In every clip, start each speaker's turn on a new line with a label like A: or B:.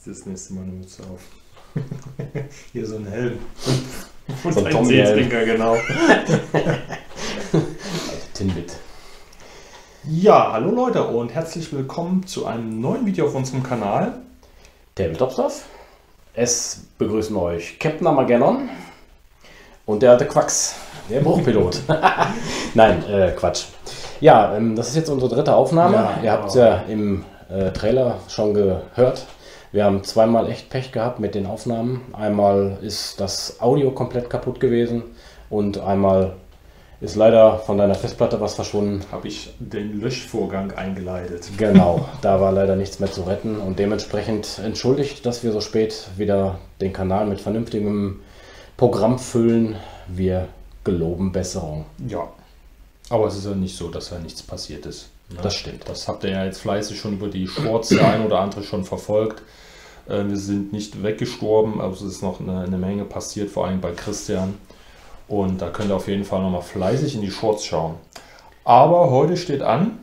A: das nächste Mal eine Mütze auf. Hier so ein Helm.
B: Und so ein Teetrinker,
A: genau.
B: Tinbit.
A: Ja, hallo Leute und herzlich willkommen zu einem neuen Video auf unserem Kanal.
B: Tabletop-Stuff. Es begrüßen euch Captain Armageddon und der alte Quax, der Bruchpilot. Nein, Quatsch. Ja, das ist jetzt unsere dritte Aufnahme.
A: Ja,
B: Ihr habt ja im Trailer schon gehört. Wir haben zweimal echt Pech gehabt mit den Aufnahmen. Einmal ist das Audio komplett kaputt gewesen und einmal ist leider von deiner Festplatte was verschwunden.
A: Habe ich den Löschvorgang eingeleitet.
B: Genau, da war leider nichts mehr zu retten und dementsprechend entschuldigt, dass wir so spät wieder den Kanal mit vernünftigem Programm füllen. Wir geloben Besserung.
A: Ja, aber es ist ja nicht so, dass da nichts passiert ist. Ne?
B: Das stimmt.
A: Das habt ihr ja jetzt fleißig schon über die Shorts der ein oder andere schon verfolgt. Wir sind nicht weggestorben, also es ist noch eine Menge passiert, vor allem bei Christian. Und da könnt ihr auf jeden Fall nochmal fleißig in die Shorts schauen. Aber heute steht an,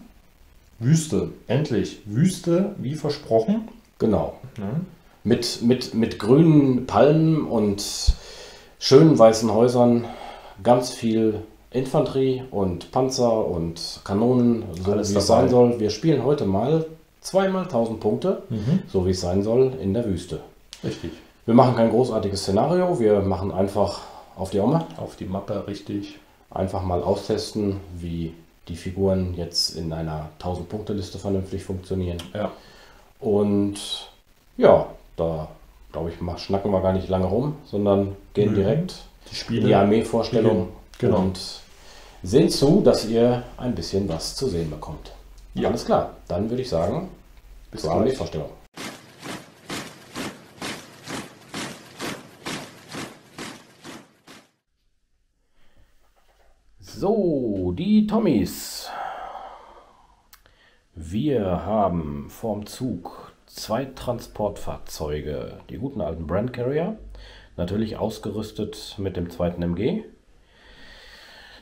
A: Wüste, endlich. Wüste, wie versprochen.
B: Genau.
A: Ne?
B: Mit grünen Palmen und schönen weißen Häusern, ganz viel Infanterie und Panzer und Kanonen, so
A: Alles
B: wie es
A: dabei.
B: sein soll. Wir spielen heute mal 2x1000 Punkte, so wie es sein soll, in der Wüste.
A: Richtig.
B: Wir machen kein großartiges Szenario, wir machen einfach auf die Omme.
A: Auf die Mappe, richtig.
B: Einfach mal austesten, wie die Figuren jetzt in einer 1000-Punkte-Liste vernünftig funktionieren.
A: Ja.
B: Und ja, da glaube ich, schnacken wir gar nicht lange rum, sondern gehen direkt
A: Die
B: in
A: Spiele.
B: die Armeevorstellung
A: Genau.
B: und sehen zu, dass ihr ein bisschen was zu sehen bekommt.
A: Ja.
B: Alles klar, dann würde ich sagen,
A: Bis
B: zur
A: gleich.
B: Armeevorstellung. So, die Tommys. Wir haben vorm Zug 2 Transportfahrzeuge, die guten alten Brand Carrier, natürlich ausgerüstet mit dem zweiten MG.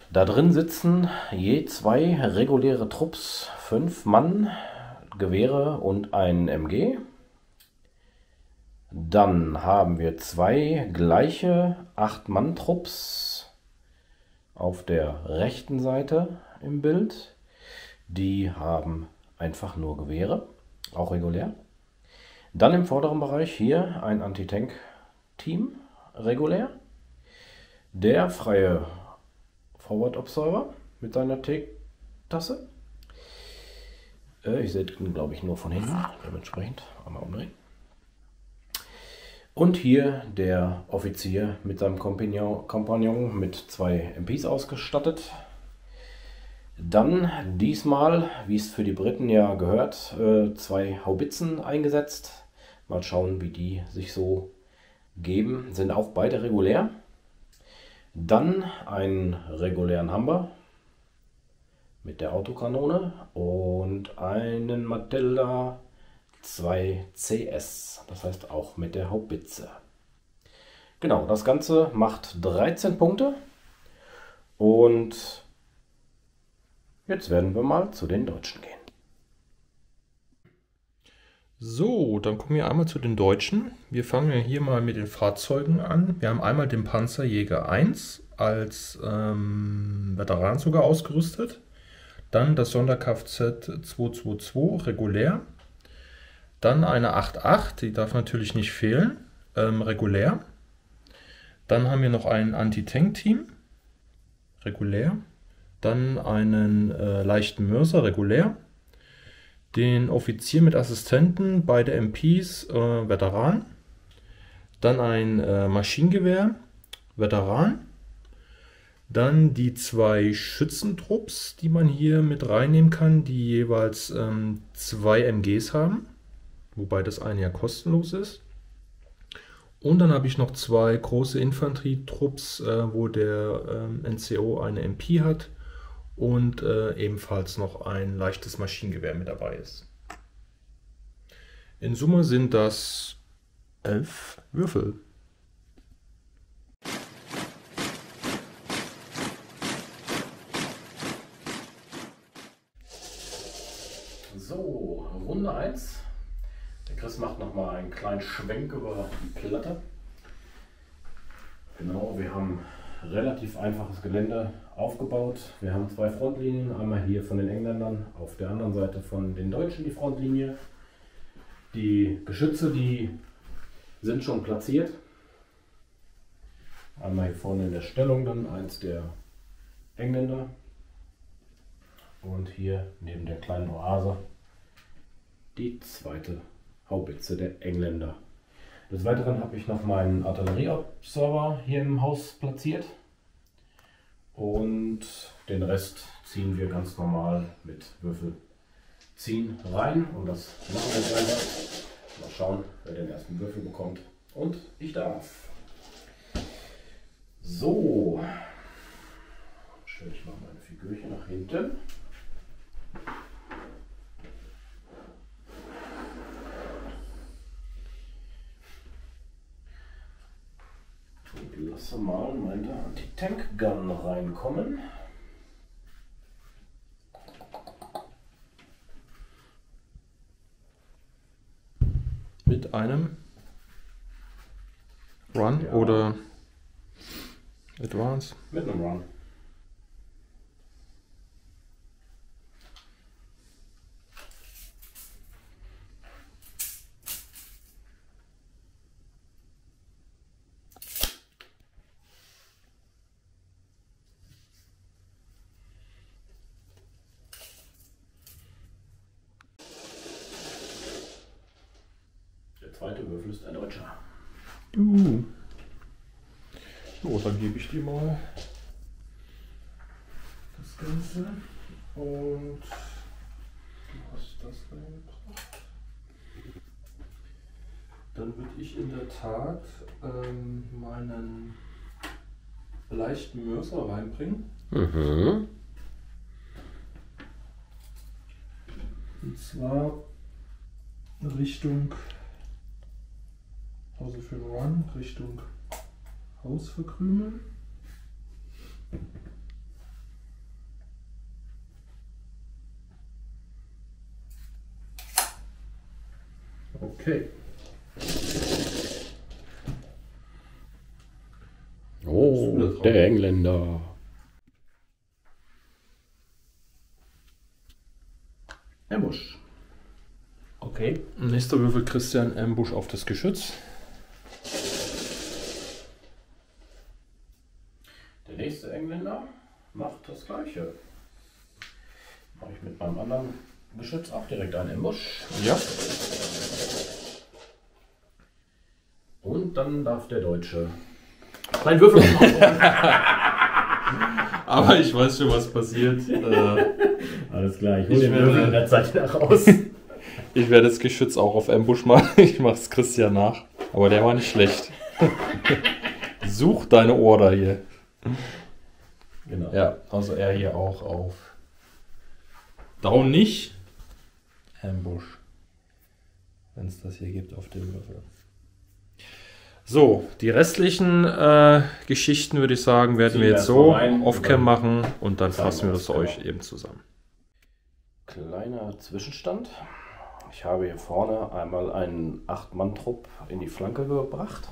B: Da drin sitzen je 2 reguläre Trupps, 5 Mann, Gewehre und ein MG. Dann haben wir 2 gleiche 8-Mann-Trupps auf der rechten Seite im Bild. Die haben einfach nur Gewehre, auch regulär. Dann im vorderen Bereich hier ein Anti-Tank-Team, regulär. Der freie Forward Observer mit seiner T-Tasse. Ich sehe ihn, glaube ich, nur von hinten, dementsprechend einmal umdrehen. Und hier der Offizier mit seinem Kompagnon mit 2 MPs ausgestattet. Dann diesmal, wie es für die Briten ja gehört, 2 Haubitzen eingesetzt. Mal schauen, wie die sich so geben. Sind auch beide regulär. Dann einen regulären Humber mit der Autokanone und einen Matilda 2 CS, das heißt auch mit der Haubitze. Genau, das Ganze macht 13 Punkte und jetzt werden wir mal zu den Deutschen gehen.
A: So, dann kommen wir einmal zu den Deutschen. Wir fangen ja hier mal mit den Fahrzeugen an. Wir haben einmal den Panzerjäger 1 als Veteran sogar ausgerüstet. Dann das Sonder-Kfz 222 regulär. Dann eine 8.8, die darf natürlich nicht fehlen, regulär. Dann haben wir noch ein Anti-Tank-Team, regulär. Dann einen leichten Mörser, regulär. Den Offizier mit Assistenten, beide MPs, Veteran. Dann ein Maschinengewehr, Veteran. Dann die 2 Schützentrupps, die man hier mit reinnehmen kann, die jeweils 2 MGs haben. Wobei das eine ja kostenlos ist. Und dann habe ich noch 2 große Infanterietrupps, wo der NCO eine MP hat und ebenfalls noch ein leichtes Maschinengewehr mit dabei ist. In Summe sind das 11 Würfel.
B: So, Runde 1. Chris macht nochmal einen kleinen Schwenk über die Platte. Genau, wir haben relativ einfaches Gelände aufgebaut. Wir haben zwei Frontlinien, einmal hier von den Engländern, auf der anderen Seite von den Deutschen die Frontlinie. Die Geschütze, die sind schon platziert. Einmal hier vorne in der Stellung dann eins der Engländer und hier neben der kleinen Oase die zweite Haubitze der Engländer. Des Weiteren habe ich noch meinen Artillerieobserver hier im Haus platziert und den Rest ziehen wir ganz normal mit Würfel ziehen rein und das machen wir gleich. Mal schauen, wer den ersten Würfel bekommt und ich darf. So, stelle ich mal meine Figürchen nach hinten. Und lasse mal meine Anti-Tank-Gun reinkommen.
A: Mit einem Run oder Advance?
B: Mit einem Run. Der zweite Würfel ist ein Deutscher.
A: So, dann gebe ich dir mal das Ganze und du hast das reingebracht. Dann würde ich in der Tat meinen leichten Mörser reinbringen.
B: Mhm.
A: Und zwar Richtung, also für Run, Richtung Haus verkrümeln. Okay.
B: Oh, der Engländer. Ambush.
A: Okay. Nächster Würfel Christian, Ambush auf das Geschütz.
B: Der nächste Engländer macht das gleiche. Mache ich mit meinem anderen Geschütz auch direkt einen Ambush.
A: Ja.
B: Und dann darf der Deutsche kleinen Würfel machen.
A: Aber ich weiß schon, was passiert.
B: Alles klar, ich hole den Würfel in der Zeit wieder raus.
A: Ich werde das Geschütz auch auf Ambush machen. Ich mache es Christian nach. Aber der war nicht schlecht. Such deine Order hier.
B: Genau.
A: Ja, also er hier auch auf Down nicht. Ambush. Wenn es das hier gibt auf dem Würfel. So, die restlichen Geschichten würde ich sagen, werden wir jetzt so off-cam machen und dann fassen wir das euch eben zusammen.
B: Kleiner Zwischenstand. Ich habe hier vorne einmal einen 8-Mann-Trupp in die Flanke gebracht.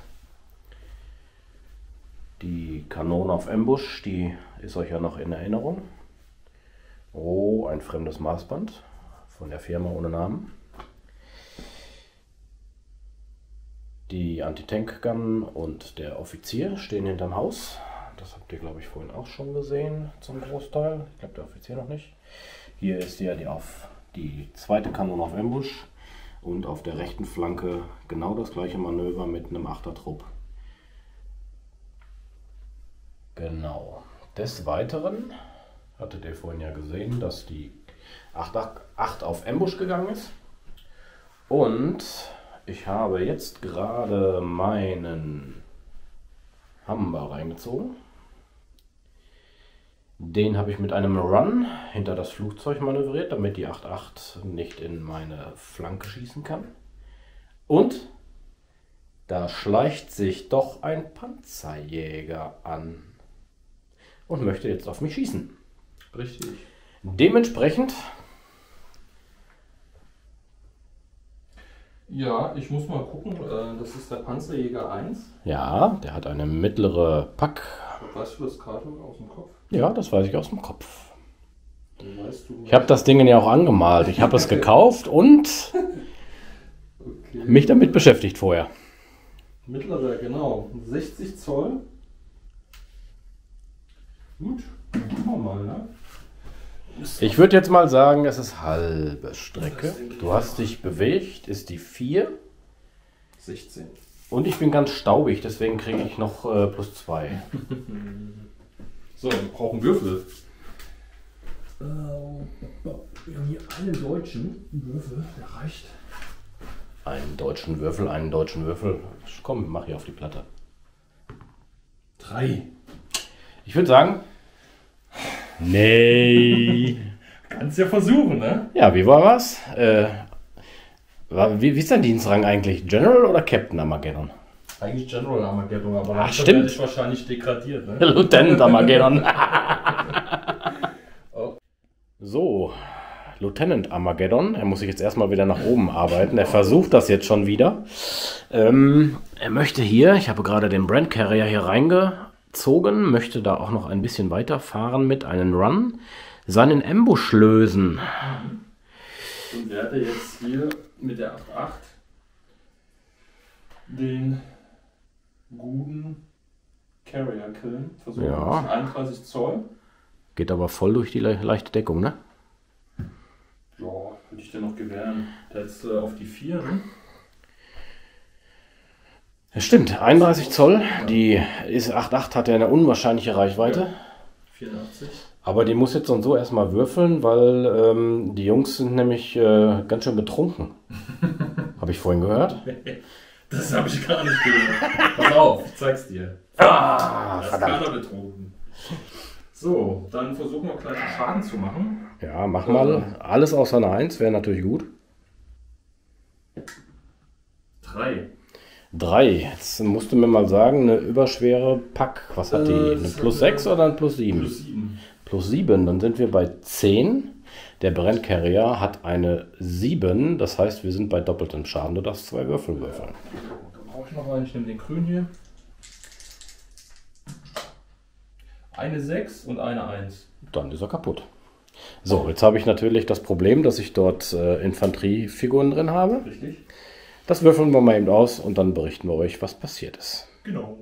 B: Die Kanone auf Ambush, die ist euch ja noch in Erinnerung. Oh, ein fremdes Maßband von der Firma ohne Namen. Die Anti-Tank-Gun und der Offizier stehen hinterm Haus. Das habt ihr, glaube ich, vorhin auch schon gesehen, zum Großteil. Ich glaube, der Offizier noch nicht. Hier ist ja die zweite Kanone auf Ambush und auf der rechten Flanke genau das gleiche Manöver mit einem 8er-Trupp. Genau. Des Weiteren hattet ihr vorhin ja gesehen, dass die 8 auf Ambush gegangen ist. Und ich habe jetzt gerade meinen Humber reingezogen. Den habe ich mit einem Run hinter das Flugzeug manövriert, damit die 8-8 nicht in meine Flanke schießen kann. Und da schleicht sich doch ein Panzerjäger an und möchte jetzt auf mich schießen.
A: Richtig.
B: Dementsprechend
A: Ja, ich muss mal gucken. Das ist der Panzerjäger 1.
B: Ja, der hat eine mittlere Pack.
A: Weißt du das gerade aus dem Kopf?
B: Ja, das weiß ich aus dem Kopf.
A: Weißt du,
B: Ich habe das Ding ja auch angemalt. Ich habe es gekauft und
A: okay.
B: mich damit beschäftigt vorher.
A: Mittlerer, genau. 60 Zoll. Gut, dann gucken wir mal, ne?
B: Ich würde jetzt mal sagen, es ist halbe Strecke. Du hast dich bewegt, ist die 4.
A: 16.
B: Und ich bin ganz staubig, deswegen kriege ich noch +2.
A: So, wir brauchen Würfel. Wir haben hier einen deutschen Würfel, der reicht.
B: Einen deutschen Würfel, einen deutschen Würfel. Komm, mach hier auf die Platte.
A: 3.
B: Ich würde sagen, nee.
A: Kannst ja versuchen, ne?
B: Ja, wie war was? Wie ist dein Dienstrang eigentlich? General oder Captain Armageddon?
A: Eigentlich General Armageddon, aber
B: Ach, stimmt.
A: werde ich wahrscheinlich degradiert, ne?
B: Lieutenant Armageddon. So, Lieutenant Armageddon. Er muss sich jetzt erstmal wieder nach oben arbeiten. Er versucht das jetzt schon wieder. Er möchte hier, ich habe gerade den Brand Carrier hier reingezogen, möchte da auch noch ein bisschen weiterfahren mit einem Run, seinen Ambush lösen.
A: Und werde jetzt hier mit der 8.8 den guten Carrier killen. Versuchen
B: Ja.
A: 31 Zoll.
B: Geht aber voll durch die leichte Deckung, ne?
A: Ja, würde ich dir noch gewähren. Der ist auf die 4, ne?
B: Ja, stimmt, 31 Zoll. Die ist 8.8, hat ja eine unwahrscheinliche Reichweite.
A: Ja. 84.
B: Aber die muss jetzt so und so erstmal würfeln, weil die Jungs sind nämlich ganz schön betrunken. Habe ich vorhin gehört.
A: Das habe ich gar nicht gehört. Pass auf, ich zeig's dir.
B: Ah,
A: Das ist
B: verdammt.
A: keiner betrunken. So, dann versuchen wir gleich einen Schaden zu machen.
B: Ja, mach mal. Alles außer eine 1 wäre natürlich gut.
A: 3.
B: 3. Jetzt musst du mir mal sagen, eine überschwere Pack. Was hat die? Eine +6 oder ein +7?
A: +7.
B: +7, dann sind wir bei 10. Der Brand Carrier hat eine 7. Das heißt, wir sind bei doppeltem Schaden. Du darfst 2 Würfel würfeln.
A: Dann brauche ich noch einen. Ich nehme den grün hier. Eine 6 und eine 1.
B: Dann ist er kaputt. So, jetzt habe ich natürlich das Problem, dass ich dort Infanteriefiguren drin habe.
A: Richtig?
B: Das würfeln wir mal eben aus und dann berichten wir euch, was passiert ist.
A: Genau.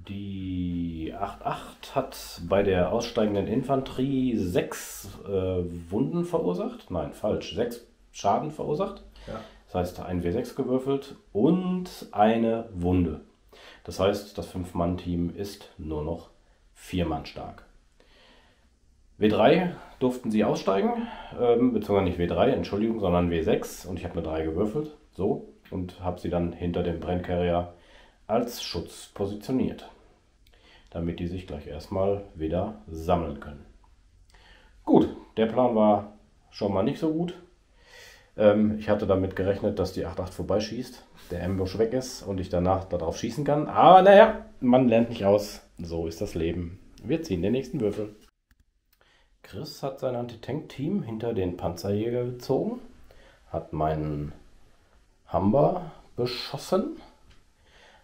B: Die 8.8 hat bei der aussteigenden Infanterie 6 Wunden verursacht. Nein, falsch. 6 Schaden verursacht.
A: Ja.
B: Das heißt, ein W6 gewürfelt und eine Wunde. Das heißt, das 5-Mann-Team ist nur noch 4 Mann stark. W3 durften sie aussteigen, beziehungsweise nicht W3, Entschuldigung, sondern W6 und ich habe eine 3 gewürfelt, so, und habe sie dann hinter dem Brenncarrier als Schutz positioniert, damit die sich gleich erstmal wieder sammeln können. Gut, der Plan war schon mal nicht so gut. Ich hatte damit gerechnet, dass die 8.8 vorbeischießt, der Ambush weg ist und ich danach darauf schießen kann, aber naja, man lernt nicht aus, so ist das Leben. Wir ziehen den nächsten Würfel. Chris hat sein Anti-Tank-Team hinter den Panzerjäger gezogen, hat meinen Humber beschossen,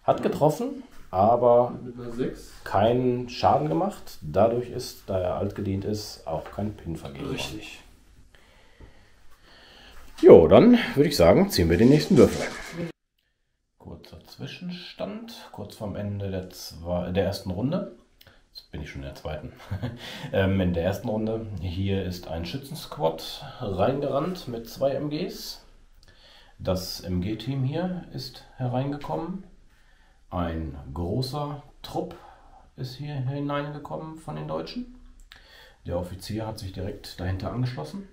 B: hat getroffen, aber
A: Mit einer 6.
B: keinen Schaden gemacht. Dadurch ist, da er altgedient ist, auch kein Pin vergeben worden.
A: Richtig.
B: Jo, dann würde ich sagen, ziehen wir den nächsten Würfel. Kurzer Zwischenstand, kurz vorm Ende der ersten Runde. Jetzt bin ich schon in der zweiten. In der ersten Runde. Hier ist ein Schützensquad reingerannt mit 2 MGs. Das MG-Team hier ist hereingekommen. Ein großer Trupp ist hier hineingekommen von den Deutschen. Der Offizier hat sich direkt dahinter angeschlossen.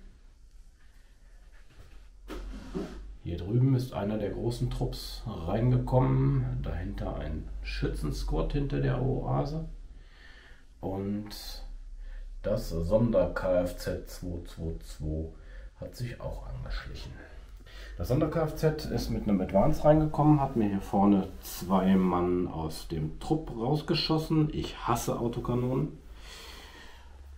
B: Hier drüben ist einer der großen Trupps reingekommen. Dahinter ein Schützensquad hinter der Oase. Und das Sonder-Kfz 222 hat sich auch angeschlichen. Das Sonder-Kfz ist mit einem Advance reingekommen, hat mir hier vorne 2 Mann aus dem Trupp rausgeschossen. Ich hasse Autokanonen.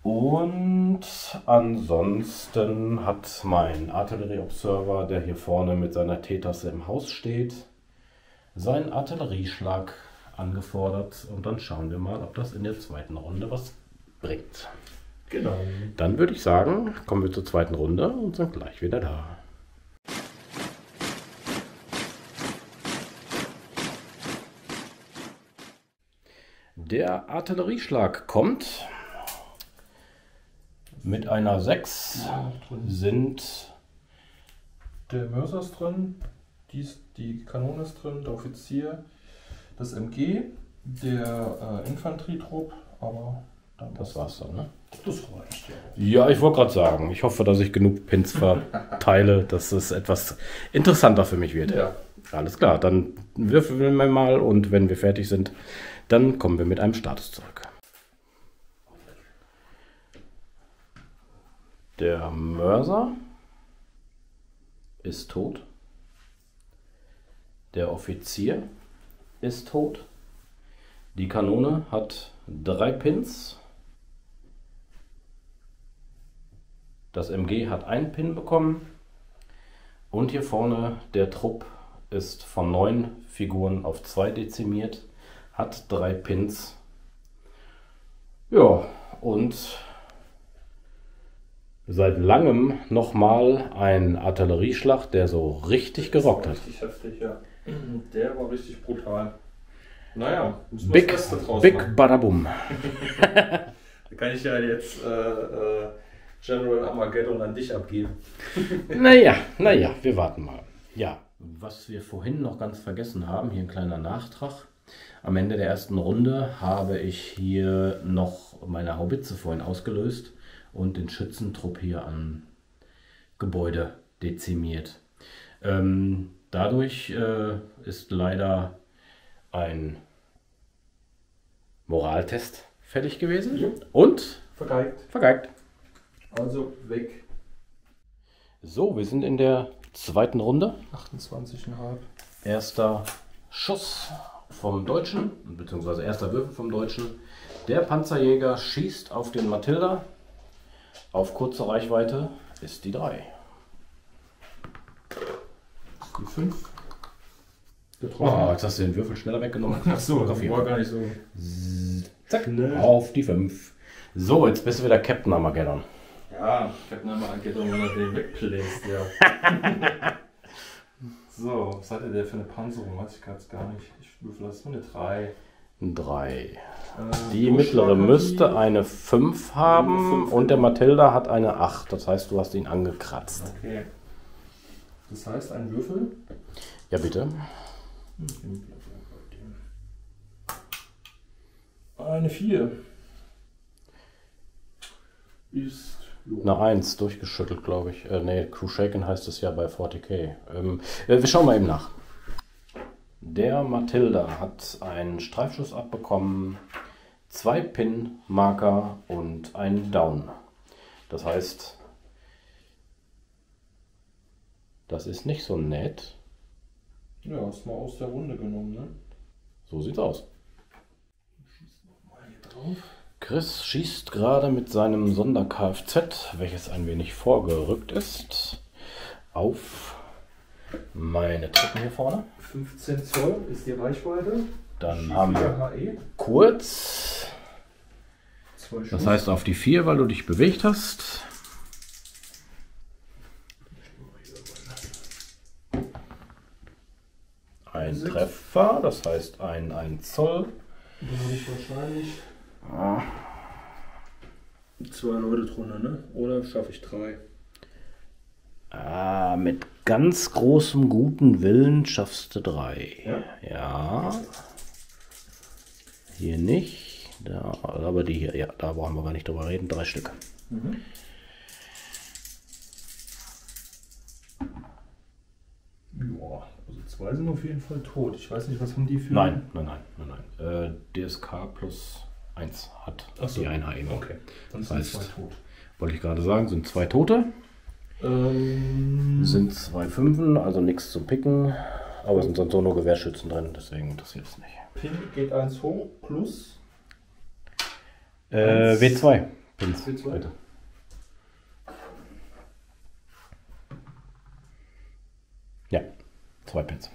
B: Und ansonsten hat mein Artillerie-Observer, der hier vorne mit seiner T-Taste im Haus steht, seinen Artillerieschlag angefordert. Und dann schauen wir mal, ob das in der zweiten Runde was bringt.
A: Genau.
B: Dann würde ich sagen, kommen wir zur zweiten Runde und sind gleich wieder da. Der Artillerieschlag kommt mit einer 6. Sind
A: Der Mörser ist drin, die Kanone ist drin, der Offizier, das MG, der Infanterietrupp, aber dann
B: das war's dann, ne?
A: Das reicht ja.
B: Ja, ich wollte gerade sagen, ich hoffe, dass ich genug Pins verteile, dass es etwas interessanter für mich wird.
A: Ja.
B: Alles klar, dann würfeln wir mal und wenn wir fertig sind, dann kommen wir mit einem Status zurück. Der Mörser ist tot. Der Offizier ist tot. Die Kanone hat 3 Pins. Das MG hat einen Pin bekommen. Und hier vorne der Trupp ist von 9 Figuren auf 2 dezimiert. Hat 3 Pins. Ja, und seit langem nochmal ein Artillerieschlag, der so richtig gerockt hat.
A: Richtig heftig, ja. Der war richtig brutal. Naja, müssen wir
B: Big,
A: das Beste draus
B: big
A: machen.
B: Badabum.
A: Da kann ich ja jetzt General Armageddon an dich abgeben.
B: Naja, wir warten mal. Ja, was wir vorhin noch ganz vergessen haben, hier ein kleiner Nachtrag. Am Ende der ersten Runde habe ich hier noch meine Haubitze vorhin ausgelöst und den Schützentrupp hier an Gebäude dezimiert. Dadurch ist leider ein Moraltest fällig gewesen und vergeigt.
A: Also weg.
B: So, wir sind in der zweiten Runde.
A: 28,5.
B: Erster Schuss vom Deutschen, beziehungsweise erster Würfel vom Deutschen. Der Panzerjäger schießt auf den Matilda. Auf kurze Reichweite ist die 3.
A: Die 5.
B: Oh, jetzt hast du den Würfel schneller weggenommen.
A: Achso,
B: auf
A: das war gar nicht so.
B: Zack, auf die 5. So, jetzt bist du wieder Captain Armageddon.
A: Ja, Captain Armageddon, wenn er den wegbläst, ja. So, was hatte der für eine Panzerung? Weiß ich gerade gar nicht. Ich würfel das nur eine 3.
B: 3. Die mittlere müsste eine 5 haben und der Matilda hat eine 8. Das heißt, du hast ihn angekratzt.
A: Okay. Das heißt, ein Würfel?
B: Ja, bitte.
A: Eine 4. Ist...
B: Eine 1 durchgeschüttelt, glaube ich. Ne, Crew Shaken heißt es ja bei 40k. Wir schauen mal eben nach. Der Matilda hat einen Streifschuss abbekommen, 2 Pin-Marker und einen Down. Das heißt, das ist nicht so nett.
A: Ja, hast mal aus der Runde genommen, ne?
B: So sieht's aus.
A: Schieß nochmal hier drauf.
B: Chris schießt gerade mit seinem Sonder-Kfz, welches ein wenig vorgerückt ist, auf meine Truppen hier vorne.
A: 15 Zoll ist die Reichweite.
B: Dann haben wir
A: HE.
B: kurz,
A: 2 Schuss.
B: das heißt auf die 4, weil du dich bewegt hast. Ein Treffer, das heißt ein 1 Zoll.
A: Da habe ich wahrscheinlich 2 Leute drunter, ne? Oder schaffe ich 3?
B: Mit ganz großem guten Willen schaffst du 3.
A: Ja?
B: Ja. Hier nicht. Da, aber die hier, ja, da brauchen wir gar nicht drüber reden. 3 Stück.
A: Mhm. Ja, also 2 sind auf jeden Fall tot. Ich weiß nicht, was haben die für...
B: Nein. DSK plus 1 hat
A: Achso.
B: die Einheit eben.
A: Okay, dann
B: Das
A: sind
B: heißt,
A: 2 tot.
B: wollte ich gerade sagen, sind 2 Tote. Sind 2 Fünfen, also nichts zum Picken. Aber es sind sonst auch nur Gewehrschützen drin, deswegen interessiert es nicht.
A: Pin geht 1 hoch plus...
B: W2. Pins, bitte. Ja, 2 Pins.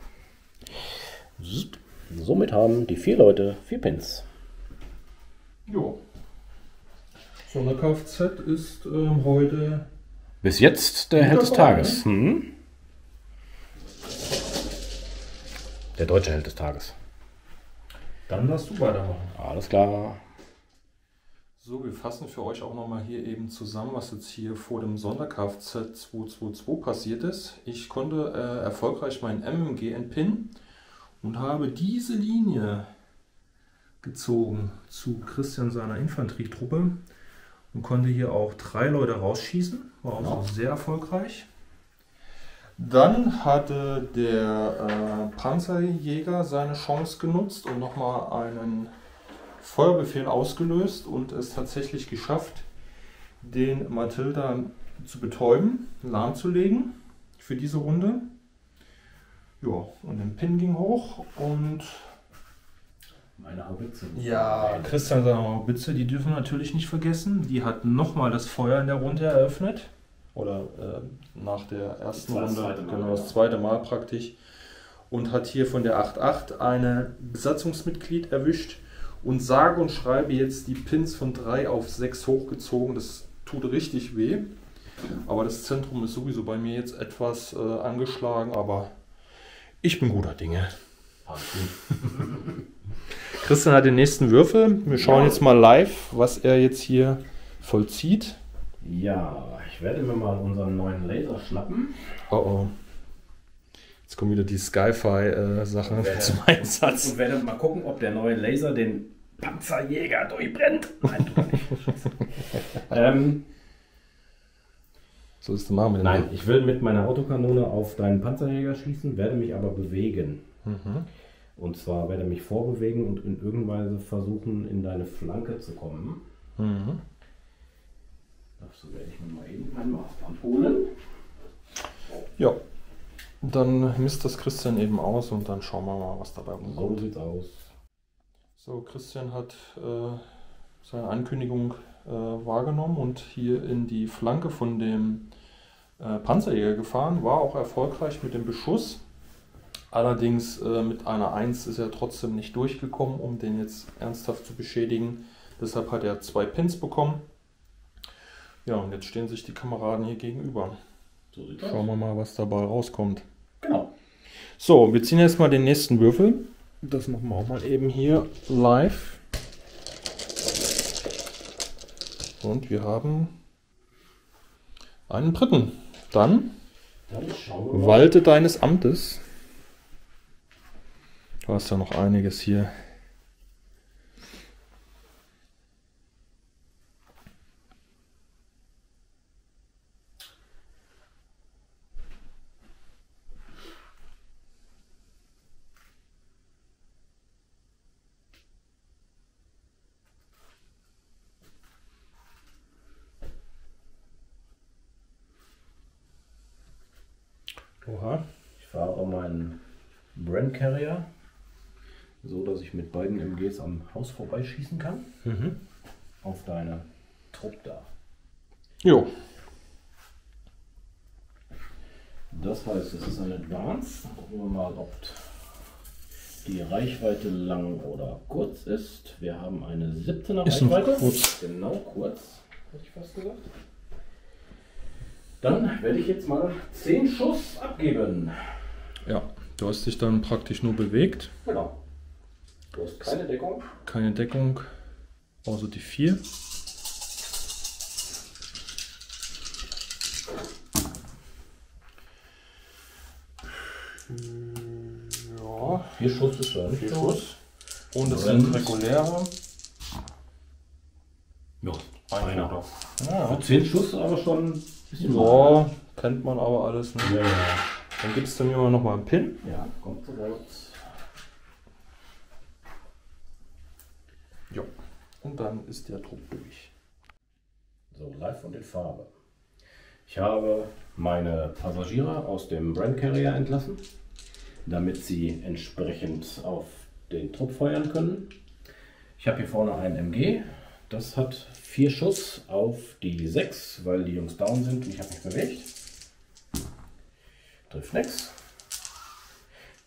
B: Somit haben die 4 Leute 4 Pins.
A: Jo. Sonderkfz ist heute...
B: Bis jetzt der Held des Tages. Der deutsche Held des Tages.
A: Dann darfst du weitermachen.
B: Alles klar.
A: So, wir fassen für euch auch nochmal hier eben zusammen, was jetzt hier vor dem Sonderkfz 222 passiert ist. Ich konnte erfolgreich meinen MMG entpinnen und habe diese Linie gezogen zu Christian seiner Infanterietruppe und konnte hier auch 3 Leute rausschießen. War auch sehr erfolgreich. Dann hatte der Panzerjäger seine Chance genutzt und nochmal einen Feuerbefehl ausgelöst und es tatsächlich geschafft, den Matilda zu betäuben, lahmzulegen für diese Runde. Ja, und der Pin ging hoch und
B: meine Haubitze.
A: Ja, Christian seine Haubitze, die dürfen wir natürlich nicht vergessen. Die hat nochmal das Feuer in der Runde eröffnet. Oder nach der ersten Runde, genau das zweite Mal praktisch. Und hat hier von der 8.8 eine Besatzungsmitglied erwischt. Und sage und schreibe jetzt die Pins von 3 auf 6 hochgezogen. Das tut richtig weh. Aber das Zentrum ist sowieso bei mir jetzt etwas angeschlagen. Aber ich bin guter Dinge. Christian hat den nächsten Würfel. Wir schauen jetzt mal live, was er jetzt hier vollzieht.
B: Ja, ich werde mir mal unseren neuen Laser schnappen.
A: Oh oh. Jetzt kommen wieder die Sci-Fi-Sachen zum Einsatz.
B: Und werde mal gucken, ob der neue Laser den Panzerjäger durchbrennt. Nein, tut er nicht.
A: So ist es machen.
B: Nein, ich will mit meiner Autokanone auf deinen Panzerjäger schießen, werde mich aber bewegen. Und zwar werde mich vorbewegen und in irgendeiner Weise versuchen, in deine Flanke zu kommen. Dazu werde ich mir mal eben meinen Maßband holen.
A: Ja, dann misst das Christian eben aus und dann schauen wir mal, was dabei rumkommt.
B: So sieht's aus.
A: So, Christian hat seine Ankündigung wahrgenommen und hier in die Flanke von dem Panzerjäger gefahren, war auch erfolgreich mit dem Beschuss. Allerdings mit einer 1 ist er trotzdem nicht durchgekommen, um den jetzt ernsthaft zu beschädigen. Deshalb hat er 2 Pins bekommen. Ja, und jetzt stehen sich die Kameraden hier gegenüber.
B: So
A: Schauen wir mal, was dabei rauskommt.
B: Genau.
A: So, wir ziehen jetzt mal den nächsten Würfel. Das machen wir auch mal eben hier live. Und wir haben einen dritten. Dann walte deines Amtes. Du hast ja noch einiges hier. Oha.
B: Ich fahre meinen Brand Carrier, so dass ich mit beiden MGs am Haus vorbeischießen kann. Auf deine Truppe da.
A: Jo.
B: Das heißt, es ist ein Advance. Gucken wir mal, ob die Reichweite lang oder kurz ist. Wir haben eine 17er
A: Ist
B: Reichweite.
A: kurz.
B: Genau, kurz, hätte ich fast gesagt. Dann werde ich jetzt mal 10 Schuss abgeben.
A: Ja, du hast dich dann praktisch nur bewegt.
B: Genau. Du hast keine Deckung.
A: Keine Deckung, außer die 4. Ja,
B: 4 Schuss ist dann.
A: 4 Schuss. Und es sind reguläre.
B: Ja,
A: Einer.
B: Für 10 Schuss aber schon ein bisschen.
A: Ja, kennt man aber alles nicht.
B: Ja, ja.
A: Dann gibst du mir noch mal einen Pin.
B: Ja, kommt sofort.
A: Ja. Und dann ist der Druck durch.
B: So, live und in Farbe. Ich habe meine Passagiere aus dem Brand Carrier entlassen, damit sie entsprechend auf den Trupp feuern können. Ich habe hier vorne einen MG, Das hat 4 Schuss auf die 6, weil die Jungs down sind und ich habe mich bewegt. Trifft nichts.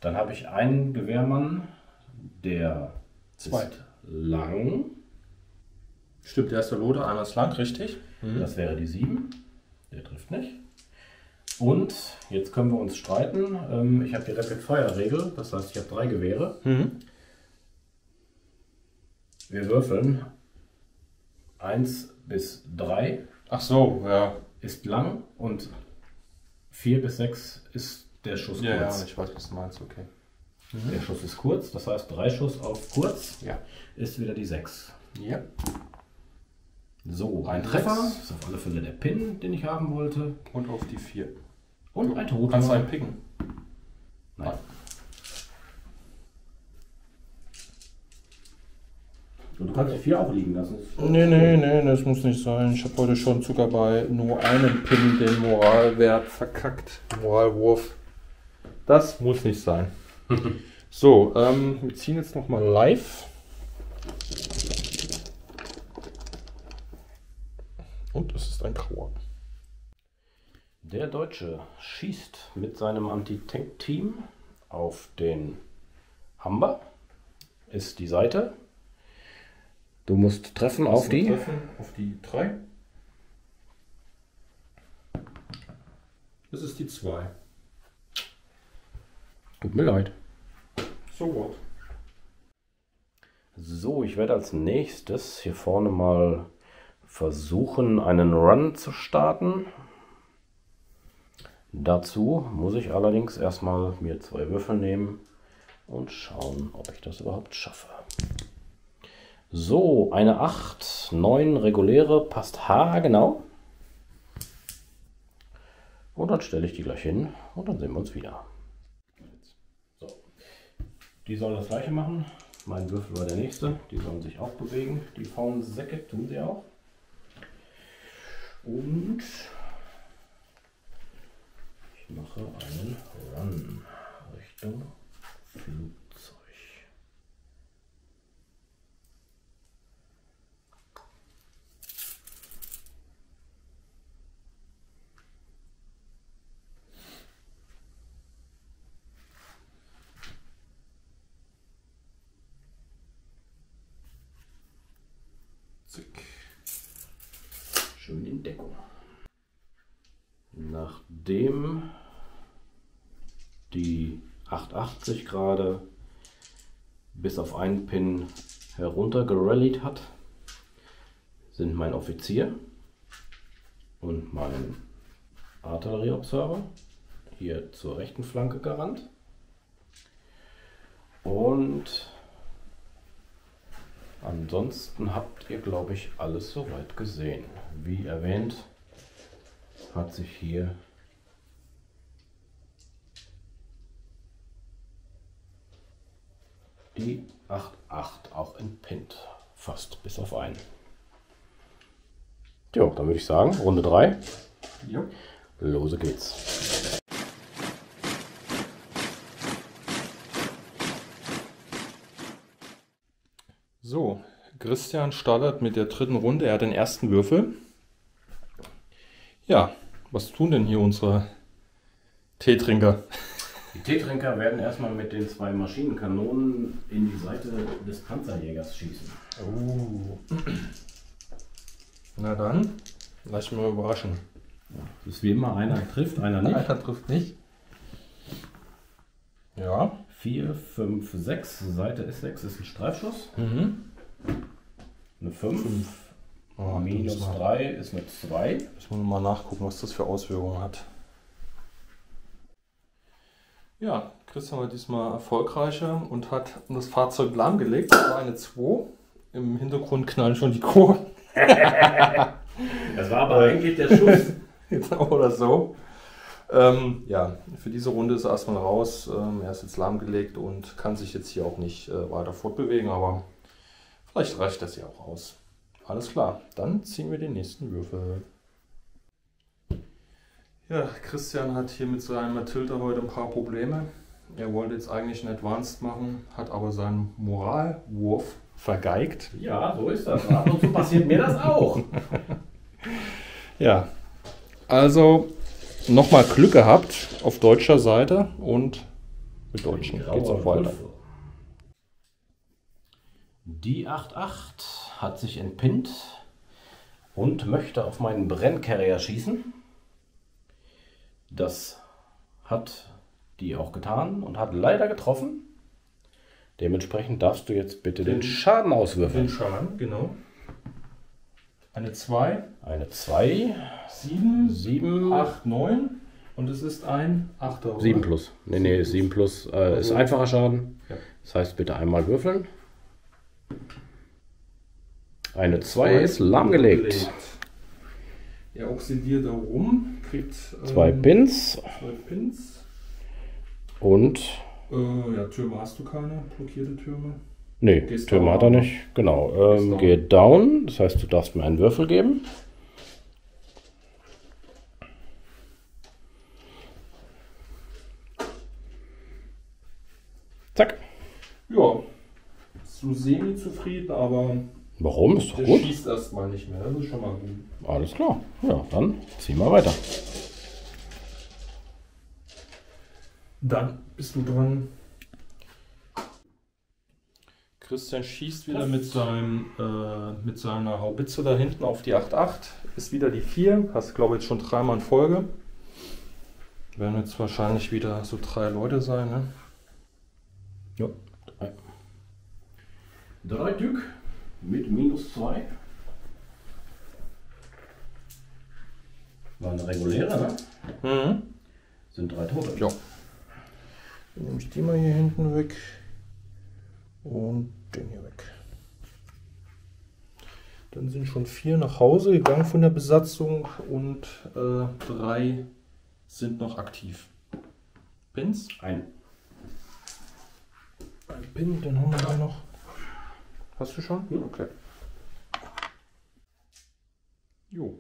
B: Dann habe ich einen Gewehrmann, der ist lang.
A: Stimmt, der erste Loader, einmal ist lang, richtig?
B: Das wäre die 7. Der trifft nicht. Und jetzt können wir uns streiten. Ich habe die Rapid-Fire-Regel, das heißt, ich habe 3 Gewehre. Wir würfeln 1 bis 3.
A: Ach so, ja.
B: Ist lang und 4 bis 6 ist der Schuss
A: Ja,
B: kurz.
A: ja, ich weiß, was du meinst, okay.
B: Der Schuss ist kurz, das heißt 3 Schuss auf kurz
A: Ja.
B: ist wieder die 6.
A: Ja.
B: So, ein
A: Sechs.
B: Treffer, ist auf alle Fälle der Pin, den ich haben wollte.
A: Und auf die 4.
B: Und ein Toter.
A: Kannst du einen picken?
B: Nein. Und du kannst die 4 auch liegen lassen.
A: Nee, das muss nicht sein. Ich habe heute schon sogar bei nur einem Pin den Moralwert verkackt. Moralwurf. Das muss nicht sein. So, wir ziehen jetzt nochmal live. Und es ist ein grauer.
B: Der Deutsche schießt mit seinem Anti-Tank-Team auf den Humber. Ist die Seite. Du musst treffen auf die.
A: Auf die 3. Das ist die 2.
B: Tut mir leid.
A: So what?
B: So, ich werde als nächstes hier vorne mal versuchen, einen Run zu starten. Dazu muss ich allerdings erstmal mir 2 Würfel nehmen und schauen, ob ich das überhaupt schaffe. So, eine 8, 9 reguläre, passt haargenau. Und dann stelle ich die gleich hin und dann sehen wir uns wieder. So, die sollen das gleiche machen. Mein Würfel war der nächste. Die sollen sich auch bewegen. Die faulen Säcke tun sie auch. Und ich mache einen Run Richtung Flugzeug.
A: Zick.
B: Schön in Deckung. Nachdem die 880 gerade bis auf einen Pin herunter gerallied hat, sind mein Offizier und mein Artillerieobserver hier zur rechten Flanke gerannt. Und ansonsten habt ihr, glaube ich, alles soweit gesehen. Wie erwähnt, hat sich hier die 8.8 auch entpinnt. Fast bis auf einen. Ja, dann würde ich sagen, Runde 3.
A: Jo.
B: Lose geht's.
A: So, Christian startet mit der 3. Runde. Er hat den ersten Würfel. Ja, was tun denn hier unsere Teetrinker?
B: Die Teetrinker werden erstmal mit den 2 Maschinenkanonen in die Seite des Panzerjägers schießen.
A: Oh. Na dann, lass mich mal überraschen.
B: Das ist wie immer, einer trifft, einer nicht.
A: Einer trifft nicht. Ja.
B: 4, 5, 6. Seite S6 ist ein Streifschuss. Eine 5.
A: Oh,
B: Minus 3 ist eine 2.
A: Müssen wir mal nachgucken, was das für Auswirkungen hat. Ja, Christian war diesmal erfolgreicher und hat das Fahrzeug lahmgelegt. Das war eine 2. Im Hintergrund knallen schon die Kurven.
B: Das war aber eigentlich der Schuss.
A: Oder so. Ja, für diese Runde ist er erstmal raus. Er ist jetzt lahmgelegt und kann sich jetzt hier auch nicht weiter fortbewegen, aber vielleicht reicht das ja auch aus. Alles klar, dann ziehen wir den nächsten Würfel. Ja, Christian hat hier mit seinem Matilda heute ein paar Probleme. Er wollte jetzt eigentlich einen Advanced machen, hat aber seinen Moralwurf vergeigt.
B: Ja, so ist das. Ab und zu passiert mir das auch.
A: Ja, also nochmal Glück gehabt auf deutscher Seite und mit Deutschen geht es auch weiter.
B: Die 8-8 hat sich entpinnt und möchte auf meinen Brenncarrier schießen. Das hat die auch getan und hat leider getroffen. Dementsprechend darfst du jetzt bitte den Schaden auswürfeln.
A: Den Schaden, genau. Eine 2.
B: Eine 2. 7.
A: 8, 9. Und es ist ein 8er.
B: 7 plus. Nee, 7 plus ist einfacher Schaden.
A: Ja.
B: Das heißt, bitte einmal würfeln. Eine 2 ist lahmgelegt.
A: Er oxidiert da rum, kriegt
B: 2 Pins.
A: 2 Pins.
B: Und.
A: Ja, Türme hast du keine, blockierte Türme.
B: Nee, Türme hat er nicht. Genau. Geht down. Das heißt, du darfst mir einen Würfel geben. Zack.
A: Ja, so semi-zufrieden, aber
B: Warum? Ist doch
A: der
B: gut.
A: schießt erstmal nicht mehr. Das ist schon mal gut.
B: Alles klar. Ja, dann ziehen wir weiter.
A: Dann bist du dran. Christian schießt wieder mit seiner Haubitze da hinten auf die 8-8. Ist wieder die 4. Hast, glaube ich, jetzt schon 3 Mal in Folge. Werden jetzt wahrscheinlich wieder so 3 Leute sein, ne?
B: Ja. 3 Stück mit -2. War eine reguläre, ne?
A: Mhm.
B: Sind 3 Tote.
A: Ja. Dann nehme ich die mal hier hinten weg. Und den hier weg. Dann sind schon 4 nach Hause gegangen von der Besatzung und 3 sind noch aktiv. Pins?
B: Ein
A: Pin, den haben wir da noch. Hast du schon? Ja. Okay. Jo.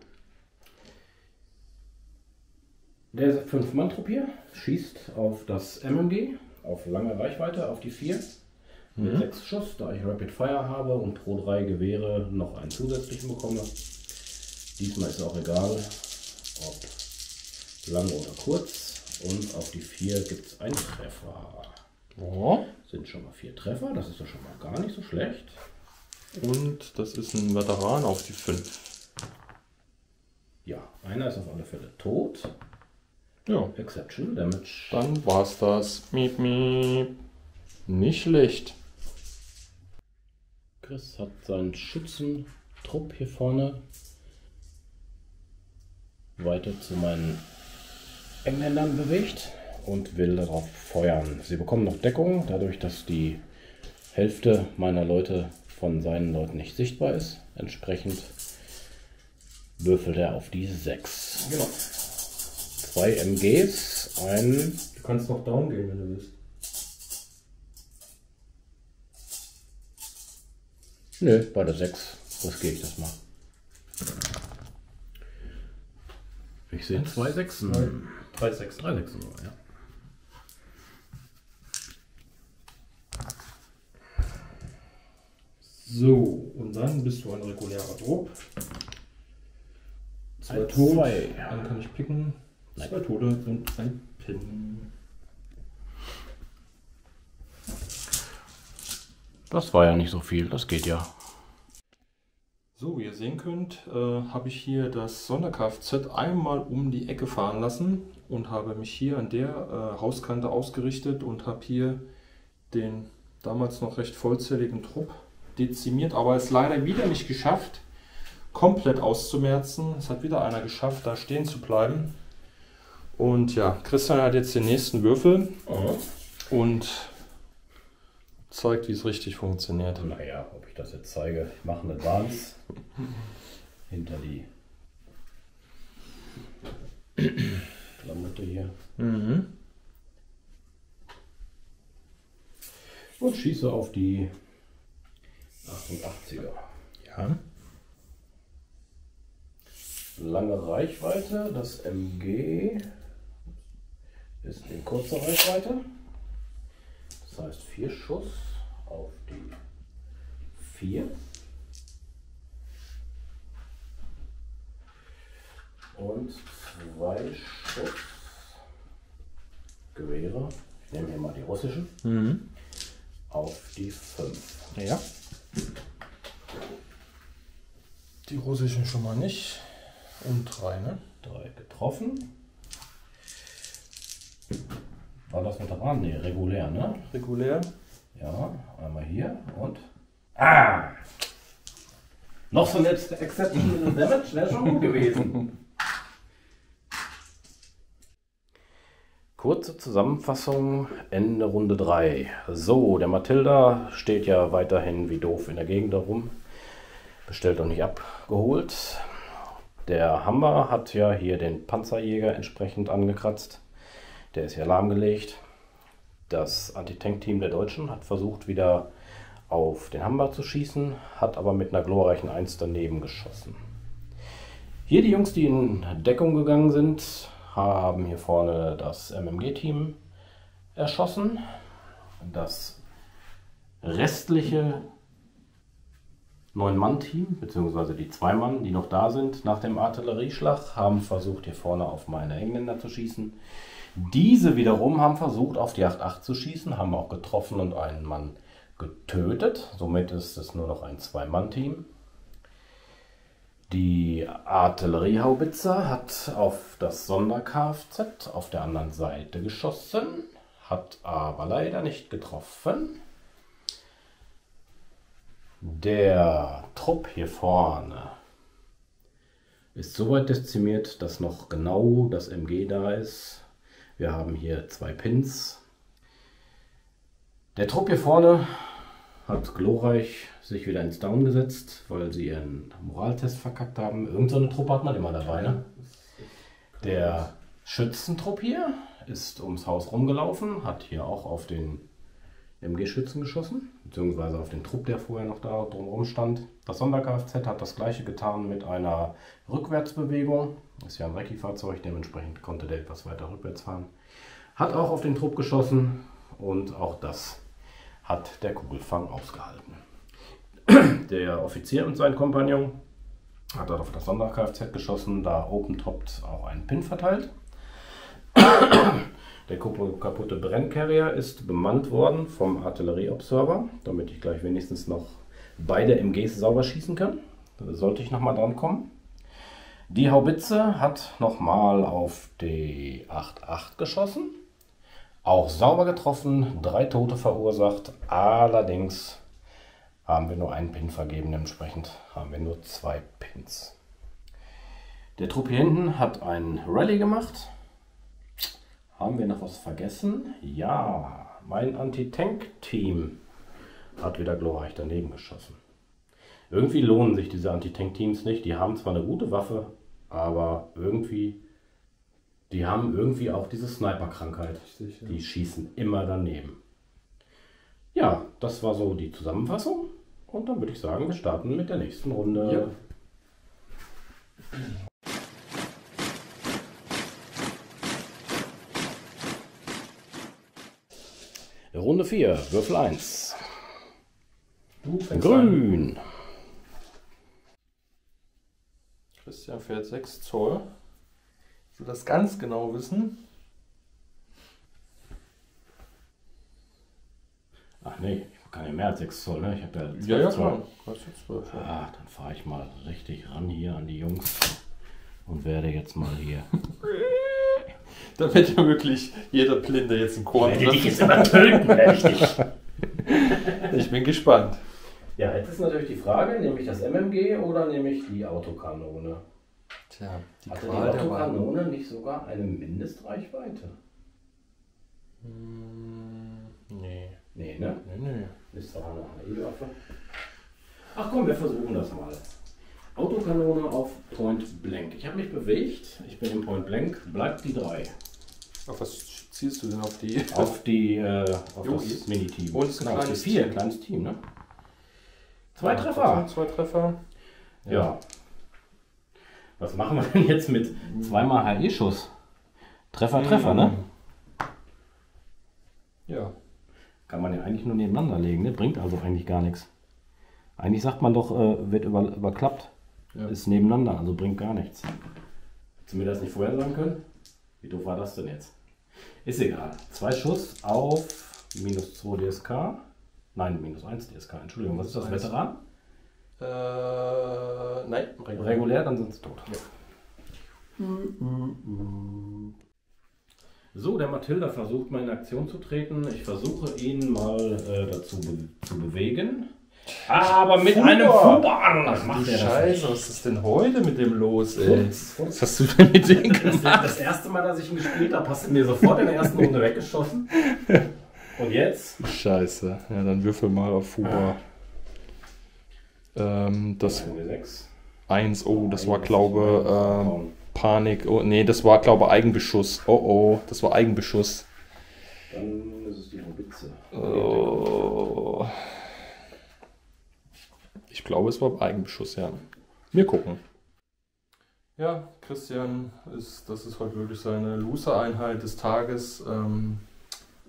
B: Der 5-Mann-Trupp hier schießt auf das MMG, auf lange Reichweite, auf die 4. Mit 6 Schuss, da ich Rapid Fire habe und pro 3 Gewehre noch einen zusätzlichen bekomme. Diesmal ist auch egal, ob lang oder kurz. Und auf die 4 gibt es einen Treffer.
A: Oh.
B: Sind schon mal 4 Treffer, das ist ja schon mal gar nicht so schlecht.
A: Und das ist ein Veteran auf die 5.
B: Ja, einer ist auf alle Fälle tot.
A: Ja.
B: Exception Damage.
A: Dann war's das. Miep, miep. Nicht schlecht.
B: Chris hat seinen Schützentrupp hier vorne weiter zu meinen Engländern bewegt und will darauf feuern. Sie bekommen noch Deckung, dadurch, dass die Hälfte meiner Leute von seinen Leuten nicht sichtbar ist. Entsprechend würfelt er auf die 6.
A: Genau.
B: 2 MGs, ein...
A: Du kannst noch down gehen, wenn du willst.
B: Nö, bei der 6 riskiere ich das mal. Ich sehe 2 Sechsen.
A: 3 6.
B: 3 Sechsen sogar, ja.
A: So, und dann bist du ein regulärer Trupp. 2
B: Ein
A: Tote.
B: Zwei.
A: Dann kann ich picken.
B: Nein.
A: 2 Tote und ein Pin.
B: Das war ja nicht so viel, das geht ja.
A: So, wie ihr sehen könnt, habe ich hier das Sonder-Kfz einmal um die Ecke fahren lassen und habe mich hier an der Hauskante ausgerichtet und habe hier den damals noch recht vollzähligen Trupp dezimiert, aber es leider wieder nicht geschafft, komplett auszumerzen. Es hat wieder einer geschafft, da stehen zu bleiben. Und ja, Christian hat jetzt den nächsten Würfel und zeigt, wie es richtig funktioniert.
B: Naja, ob ich das jetzt zeige, ich mache eine Advance hinter die Klamotte hier und schieße auf die 88er.
A: Ja.
B: Lange Reichweite, das MG ist in kurzer Reichweite. Das heißt 4 Schuss auf die 4. Und 2 Schuss Gewehre. Ich nehme hier mal die russischen. Auf die 5.
A: Ja. Die russischen schon mal nicht. Und 3, ne?
B: 3 getroffen. War das Veteran? Ne, regulär, ne?
A: Regulär.
B: Ja, einmal hier und... Ah! Noch so ein Exceptional Damage wäre schon gut gewesen. Kurze Zusammenfassung, Ende Runde 3. So, der Matilda steht ja weiterhin wie doof in der Gegend herum. Bestellt und nicht abgeholt. Der Hammer hat ja hier den Panzerjäger entsprechend angekratzt. Der ist ja lahmgelegt. Das Anti-Tank-Team der Deutschen hat versucht wieder auf den Hammer zu schießen, hat aber mit einer glorreichen 1 daneben geschossen. Hier die Jungs, die in Deckung gegangen sind, haben hier vorne das MMG-Team erschossen. Das restliche 9-Mann-Team, beziehungsweise die 2 Mann, die noch da sind nach dem Artillerieschlag, haben versucht hier vorne auf meine Engländer zu schießen. Diese wiederum haben versucht auf die 8-8 zu schießen, haben auch getroffen und einen Mann getötet. Somit ist es nur noch ein 2-Mann-Team. Die Artilleriehaubitze hat auf das Sonder-Kfz auf der anderen Seite geschossen, hat aber leider nicht getroffen. Der Trupp hier vorne ist so weit dezimiert, dass noch genau das MG da ist. Wir haben hier 2 Pins. Der Trupp hier vorne hat glorreich sich wieder ins Down gesetzt, weil sie ihren Moraltest verkackt haben. Irgend so eine Truppe hat man immer dabei, ne? Der Schützentrupp hier ist ums Haus rumgelaufen, hat hier auch auf den MG-Schützen geschossen, beziehungsweise auf den Trupp, der vorher noch da drumherum stand. Das Sonder-Kfz hat das gleiche getan mit einer Rückwärtsbewegung. Das ist ja ein Recce-Fahrzeug, dementsprechend konnte der etwas weiter rückwärts fahren. Hat auch auf den Trupp geschossen und auch das hat der Kugelfang ausgehalten. Der Offizier und sein Kompagnon hat auf das Sonder-Kfz geschossen, da open-topped auch einen Pin verteilt. Der kaputte Brenncarrier ist bemannt worden vom Artillerieobserver, damit ich gleich wenigstens noch beide MGs sauber schießen kann. Da sollte ich nochmal dran kommen. Die Haubitze hat nochmal auf die 8-8 geschossen. Auch sauber getroffen, 3 Tote verursacht. Allerdings haben wir nur einen Pin vergeben, dementsprechend haben wir nur 2 Pins. Der Trupp hier hinten hat einen Rallye gemacht. Haben wir noch was vergessen? Ja, mein Anti-Tank-Team hat wieder glorreich daneben geschossen. Irgendwie lohnen sich diese Anti-Tank-Teams nicht. Die haben zwar eine gute Waffe, aber die haben irgendwie auch diese Sniper-Krankheit. Die schießen immer daneben. Ja, das war so die Zusammenfassung. Und dann würde ich sagen, wir starten mit der nächsten Runde. Ja. Runde 4, Würfel 1. Grün.
A: Christian fährt 6 Zoll. Ich will das ganz genau wissen.
B: Ach nee, ich kann ja mehr als 6 Zoll, ne? Ich habe ja
A: 12 Zoll.
B: Ach, dann fahre ich mal richtig ran hier an die Jungs und werde jetzt mal hier.
A: Da wird ja wirklich jeder Blinde jetzt ein Korn.
B: Werde dich jetzt immer töten, werde ich dich.
A: Ich bin gespannt.
B: Ja, jetzt ist natürlich die Frage, nehme ich das MMG oder nehme ich die Autokanone?
A: Tja, die
B: Hatte die Autokanone nicht sogar eine Mindestreichweite?
A: Nee.
B: Nee, ne?
A: Nee.
B: Ist doch eine HE-Waffe. Ach komm, wir versuchen das mal. Autokanone auf Point Blank. Ich habe mich bewegt, ich bin im Point Blank, bleibt die 3.
A: Auf was zielst du denn? Auf die?
B: Auf das Mini-Team.
A: Und es ist ein kleines
B: Team. Ein kleines Team, ne? 2 Treffer.
A: 2 Treffer.
B: Ja. Was machen wir denn jetzt mit 2-mal HE-Schuss? Treffer, ne?
A: Ja.
B: Kann man ja eigentlich nur nebeneinander legen, ne? Bringt also eigentlich gar nichts. Eigentlich sagt man doch, wird überklappt. Ja. Ist nebeneinander, also bringt gar nichts. Hättest du mir das nicht vorher sagen können? Wie doof war das denn jetzt? Ist egal. 2 Schuss auf -2 DSK. Nein, -1 DSK. Entschuldigung, was ist das? Veteran?
A: Nein,
B: regulär, dann sind sie tot. Ja. So, der Matilda versucht mal in Aktion zu treten. Ich versuche ihn mal dazu zu bewegen. Aber mit einem Fubar!
A: Ach du Scheiße, was ist denn heute mit dem los, ey? Was hast du denn mit dem gemacht?
B: Das erste Mal, dass ich ihn gespielt habe, hast du mir sofort in der ersten Runde weggeschossen. Und jetzt?
A: Scheiße. Ja, dann würfel mal auf Fubar. Das 1, oh, das war, glaube Panik. Oh, nee, das war, glaube Eigenbeschuss. Oh, oh, das war Eigenbeschuss.
B: Dann ist es die Hobbitze.
A: Oh. Ich glaube, es war Eigenbeschuss, ja. Wir gucken. Ja, Christian, das ist heute wirklich seine Loser-Einheit des Tages.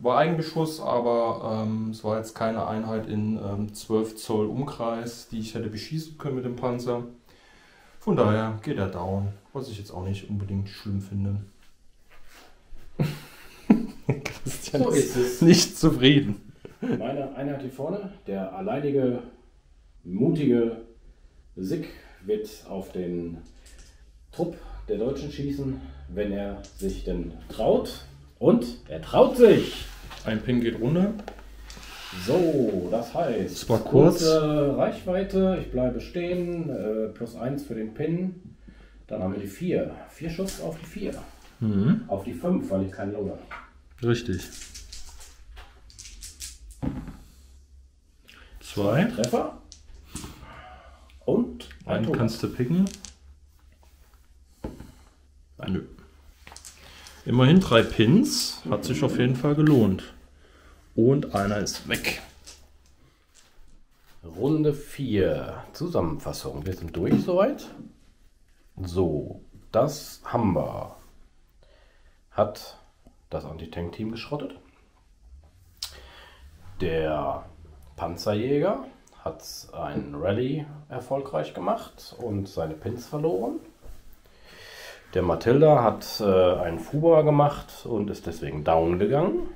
A: War Eigenbeschuss, aber es war jetzt keine Einheit in 12 Zoll Umkreis, die ich hätte beschießen können mit dem Panzer. Von daher geht er down, was ich jetzt auch nicht unbedingt schlimm finde. Christian so ist es. Nicht zufrieden.
B: Meine Einheit hier vorne, der alleinige, mutige Sick wird auf den Trupp der Deutschen schießen, wenn er sich denn traut. Und er traut sich.
A: Ein Pin geht runter.
B: So, das heißt,
A: es war kurz.
B: Reichweite, ich bleibe stehen, +1 für den Pin. Dann haben wir die 4. 4 Schuss auf die 4.
A: Mhm.
B: Auf die 5, weil ich keinen Longer habe.
A: Richtig. 2
B: Treffer. Und
A: einen kannst du picken. Nö. Immerhin 3 Pins. Hat sich auf jeden Fall gelohnt. Und einer ist weg.
B: Runde 4. Zusammenfassung. Wir sind durch soweit. So, das haben wir. Hat das Anti-Tank-Team geschrottet. Der Panzerjäger hat ein Rallye erfolgreich gemacht und seine Pins verloren. Der Matilda hat einen Fubar gemacht und ist deswegen down gegangen.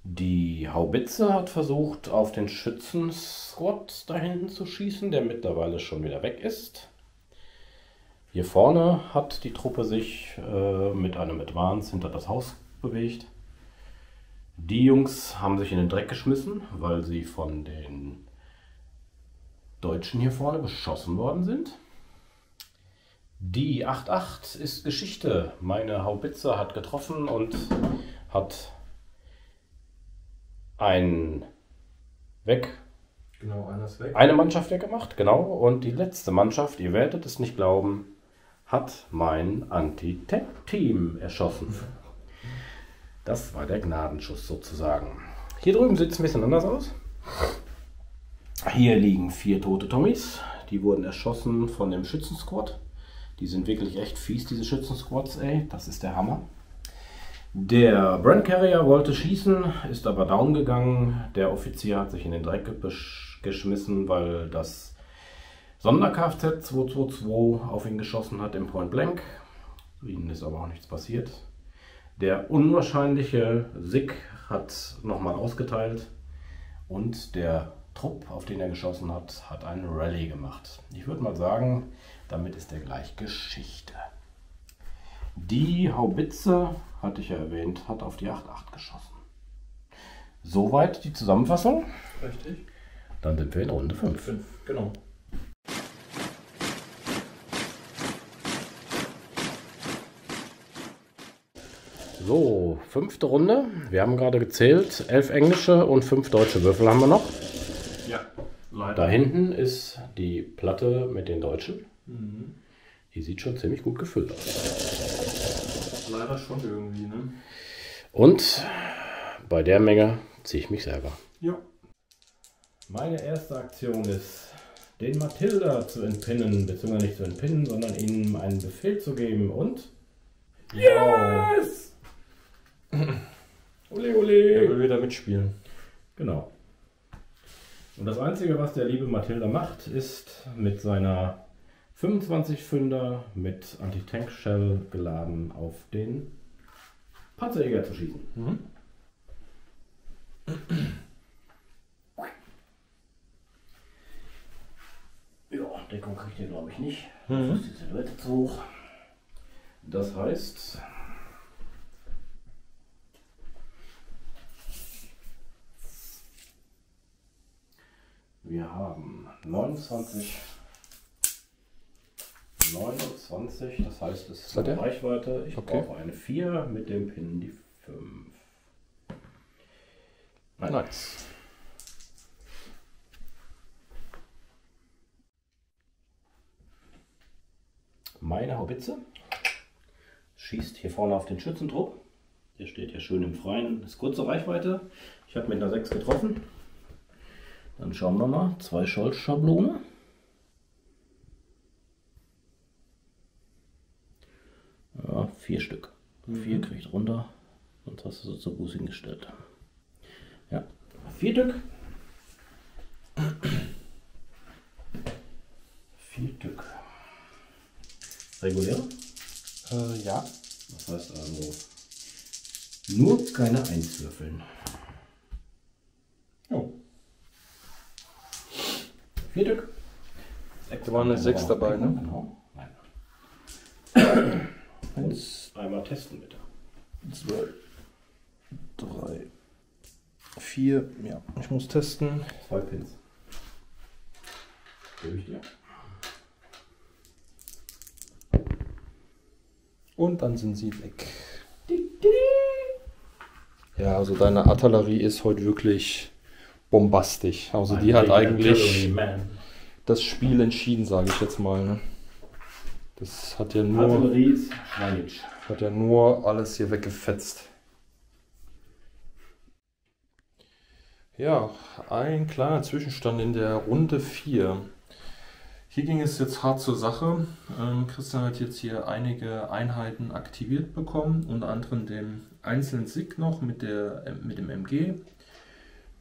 B: Die Haubitze hat versucht, auf den Schützen-Squad da hinten zu schießen, der mittlerweile schon wieder weg ist. Hier vorne hat die Truppe sich mit einem Advance hinter das Haus bewegt. Die Jungs haben sich in den Dreck geschmissen, weil sie von den Deutschen hier vorne beschossen worden sind. Die 8-8 ist Geschichte. Meine Haubitze hat getroffen und hat einen weg.
A: Genau, einer ist weg.
B: Eine Mannschaft weggemacht, genau. Und die letzte Mannschaft, ihr werdet es nicht glauben, hat mein Anti-Tank-Team erschossen. Das war der Gnadenschuss sozusagen. Hier drüben sieht es ein bisschen anders aus. Hier liegen 4 tote Tommys. Die wurden erschossen von dem Schützensquad. Die sind wirklich echt fies, diese Schützensquads, ey. Das ist der Hammer. Der Brand Carrier wollte schießen, ist aber down gegangen. Der Offizier hat sich in den Dreck geschmissen, weil das Sonder-Kfz 222 auf ihn geschossen hat im Point Blank. Ihnen ist aber auch nichts passiert. Der unwahrscheinliche Sick hat nochmal ausgeteilt und der Trupp, auf den er geschossen hat, hat einen Rallye gemacht. Ich würde mal sagen, damit ist er gleich Geschichte. Die Haubitze, hatte ich ja erwähnt, hat auf die 8-8 geschossen. Soweit die Zusammenfassung.
A: Richtig.
B: Dann sind wir in Runde 5.
A: Genau.
B: So, 5. Runde. Wir haben gerade gezählt. 11 englische und 5 deutsche Würfel haben wir noch.
A: Ja, leider.
B: Da hinten ist die Platte mit den Deutschen.
A: Mhm.
B: Die sieht schon ziemlich gut gefüllt aus.
A: Leider schon irgendwie, ne?
B: Und bei der Menge ziehe ich mich selber.
A: Ja.
B: Meine erste Aktion ist, den Matilda zu entpinnen, beziehungsweise nicht zu entpinnen, sondern ihm einen Befehl zu geben und...
A: Yes!
B: Ole, ole.
A: Er will wieder mitspielen.
B: Genau. Und das Einzige, was der liebe Matilda macht, ist mit seiner 25 Pfünder mit Anti-Tank-Shell geladen auf den Panzerjäger zu schießen.
A: Mhm.
B: Ja, Deckung kriegt ihr glaube ich nicht.
A: Mhm.
B: Das ist die Silhouette zu hoch. Das heißt, wir haben 29, das heißt, es ist eine Reichweite. Ich brauche eine 4 mit dem Pin die 5.
A: Nice.
B: Meine Haubitze schießt hier vorne auf den Schützentrupp. Der steht hier schön im Freien. Das ist kurze Reichweite. Ich habe mit einer 6 getroffen. Dann schauen wir mal. 2 Scholz-Schablone. Ja, 4 Stück. 4 kriegt runter. Sonst hast du so zur Buße gestellt. Ja, 4 Stück. 4 Stück. Regulär?
A: Ja.
B: Das heißt also nur keine 1 würfeln.
A: Oh.
B: 4 Stück.
A: Da war eine 6 dabei, ne?
B: Genau. Nein. Und einmal testen bitte.
A: 2, 3, 4. Ja, ich muss testen.
B: 2 Pins. Gebe ich dir.
A: Und dann sind sie weg. Ja, also deine Artillerie ist heute wirklich bombastisch. Also die hat eigentlich das Spiel entschieden, sage ich jetzt mal. Ne? Das hat ja nur alles hier weggefetzt. Ja, ein kleiner Zwischenstand in der Runde 4. Hier ging es jetzt hart zur Sache. Christian hat jetzt hier einige Einheiten aktiviert bekommen, unter anderem den einzelnen SIG noch mit dem MG.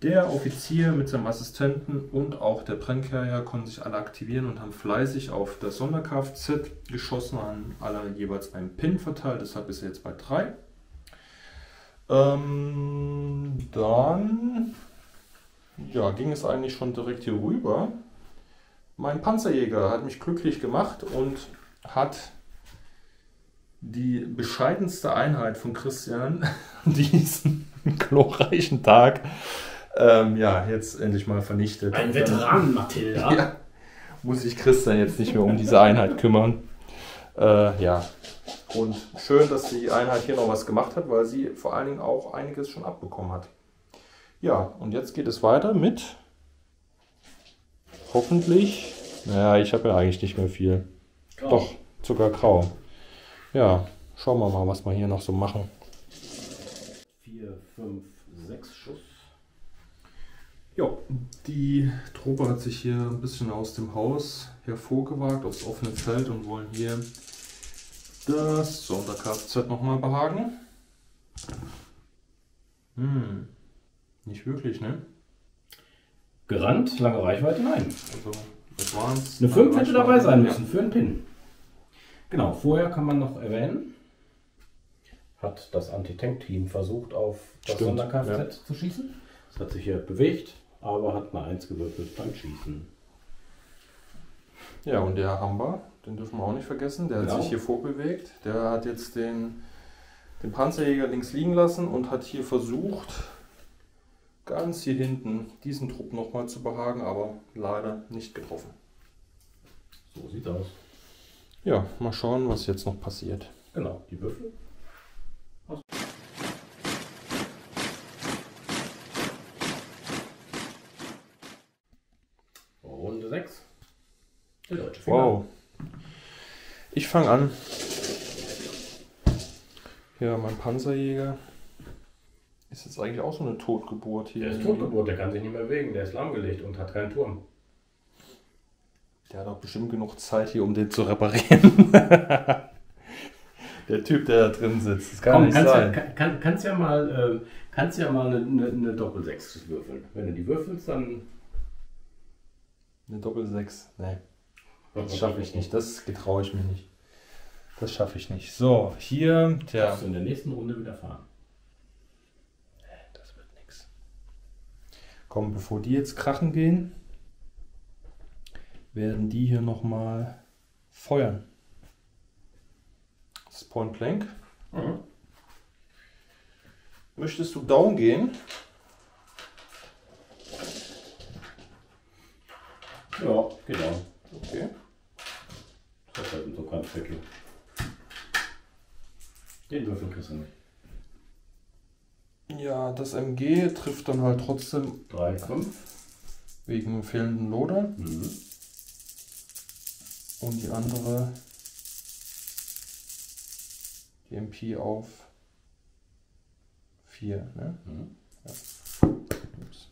A: Der Offizier mit seinem Assistenten und auch der Brenncarrier konnten sich alle aktivieren und haben fleißig auf das Sonder-Kfz geschossen, an alle jeweils einen Pin verteilt, deshalb ist er jetzt bei 3. Dann ja, ging es eigentlich schon direkt hier rüber. Mein Panzerjäger hat mich glücklich gemacht und hat die bescheidenste Einheit von Christian diesen glorreichen Tag ja, jetzt endlich mal vernichtet.
B: Ein Veteran, Matilda.
A: Ja, muss sich Christian jetzt nicht mehr um diese Einheit kümmern. Ja, und schön, dass die Einheit hier noch was gemacht hat, weil sie vor allen Dingen auch einiges schon abbekommen hat. Ja, und jetzt geht es weiter mit hoffentlich, naja, ich habe ja eigentlich nicht mehr viel.
B: Grau.
A: Doch, sogar grau. Ja, schauen wir mal, was wir hier noch so machen.
B: 4, 5, 6 Schuss.
A: Ja, die Truppe hat sich hier ein bisschen aus dem Haus hervorgewagt, aufs offene Feld und wollen hier das Sonder-Kfz nochmal behagen. Nicht wirklich, ne?
B: Gerannt, lange Reichweite, nein.
A: Also, das waren's.
B: Eine 5 hätte dabei sein müssen für einen Pin. Genau, vorher kann man noch erwähnen, hat das Anti-Tank-Team versucht, auf das Sonder-Kfz zu schießen. Es hat sich hier bewegt, aber hat eine 1 gewürfelt beim Schießen.
A: Ja, und der Hamba, den dürfen wir auch nicht vergessen, der
B: Genau.
A: hat sich hier vorbewegt. Der hat jetzt den Panzerjäger links liegen lassen und hat hier versucht, ganz hier hinten diesen Trupp nochmal zu behagen, aber leider nicht getroffen.
B: So sieht's aus.
A: Ja, mal schauen, was jetzt noch passiert.
B: Genau, die Würfel. Runde 6. Der deutsche Finger.
A: Wow. Ich fange an. Ja, mein Panzerjäger ist jetzt eigentlich auch so eine Totgeburt hier.
B: Der ist Totgeburt, der kann sich nicht mehr bewegen, der ist lahmgelegt und hat keinen Turm.
A: Der hat auch bestimmt genug Zeit hier, um den zu reparieren. Der Typ, der da drin sitzt. Das kann nicht sein.
B: Kannst ja mal eine Doppel-6 würfeln. Wenn du die würfelst, dann...
A: Eine Doppel-6. Nee. Das schaffe ich nicht. Das getraue ich mir nicht. Das schaffe ich nicht. So, hier der...
B: Darfst du in der nächsten Runde wieder fahren.
A: Das wird nichts. Komm, bevor die jetzt krachen gehen, werden die hier nochmal feuern. Das ist Point Blank.
B: Mhm.
A: Möchtest du down gehen?
B: Ja, genau.
A: Okay.
B: Das ist halt so kein Tricky. Den Würfel kriegst du nicht.
A: Ja, das MG trifft dann halt trotzdem
B: 3, 5.
A: wegen fehlenden Loader.
B: Mhm.
A: Und die andere, die MP auf 4. Ne?
B: Mhm.
A: Ja. Ups.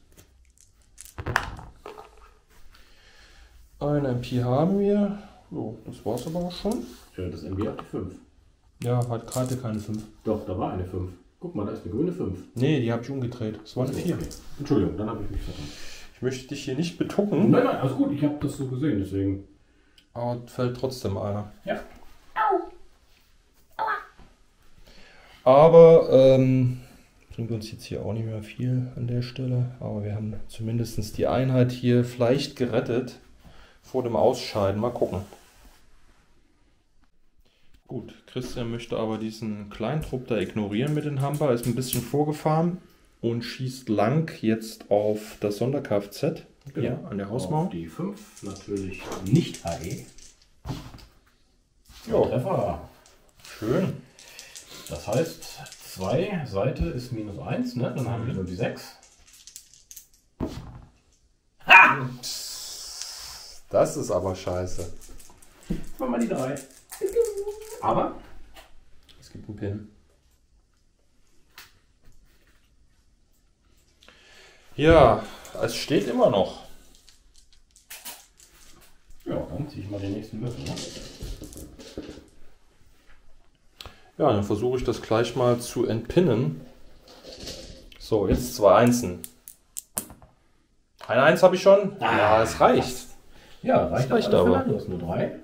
A: Eine MP haben wir. So, das war's aber auch schon.
B: Ja, das MB auf die 5.
A: Ja, hat gerade keine 5.
B: Doch, da war eine 5. Guck mal, da ist eine grüne 5.
A: Nee, die habe ich umgedreht. Es war eine 4.
B: Okay. Entschuldigung, dann habe ich mich vertan.
A: Ich möchte dich hier nicht betucken,
B: Nein, alles gut, ich habe das so gesehen, deswegen.
A: aber fällt trotzdem einer.
B: Ja.
A: Aber bringt uns jetzt hier auch nicht mehr viel an der Stelle. Aber wir haben zumindest die Einheit hier vielleicht gerettet vor dem Ausscheiden. Mal gucken. Gut, Christian möchte aber diesen kleinen Trupp da ignorieren mit den Hamper. Ist ein bisschen vorgefahren und schießt lang jetzt auf das Sonder-Kfz. Hier an der Hausmauer.
B: Auf die 5 natürlich nicht HE.
A: Ja.
B: Treffer.
A: Schön.
B: Das heißt, 2 Seite ist -1, ne? Dann haben wir nur die 6.
A: Das ist aber scheiße.
B: Machen wir die 3. Aber
A: Es gibt einen Pin. Ja, es steht immer noch.
B: ja, dann ziehe ich mal den nächsten Würfel. Ne?
A: Ja, dann versuche ich das gleich mal zu entpinnen. So, jetzt 2 Einsen. Ein Eins habe ich schon. Ja, es reicht.
B: Ja, reicht
A: reicht
B: auf alle
A: aber.
B: Fälle. Du hast nur 3.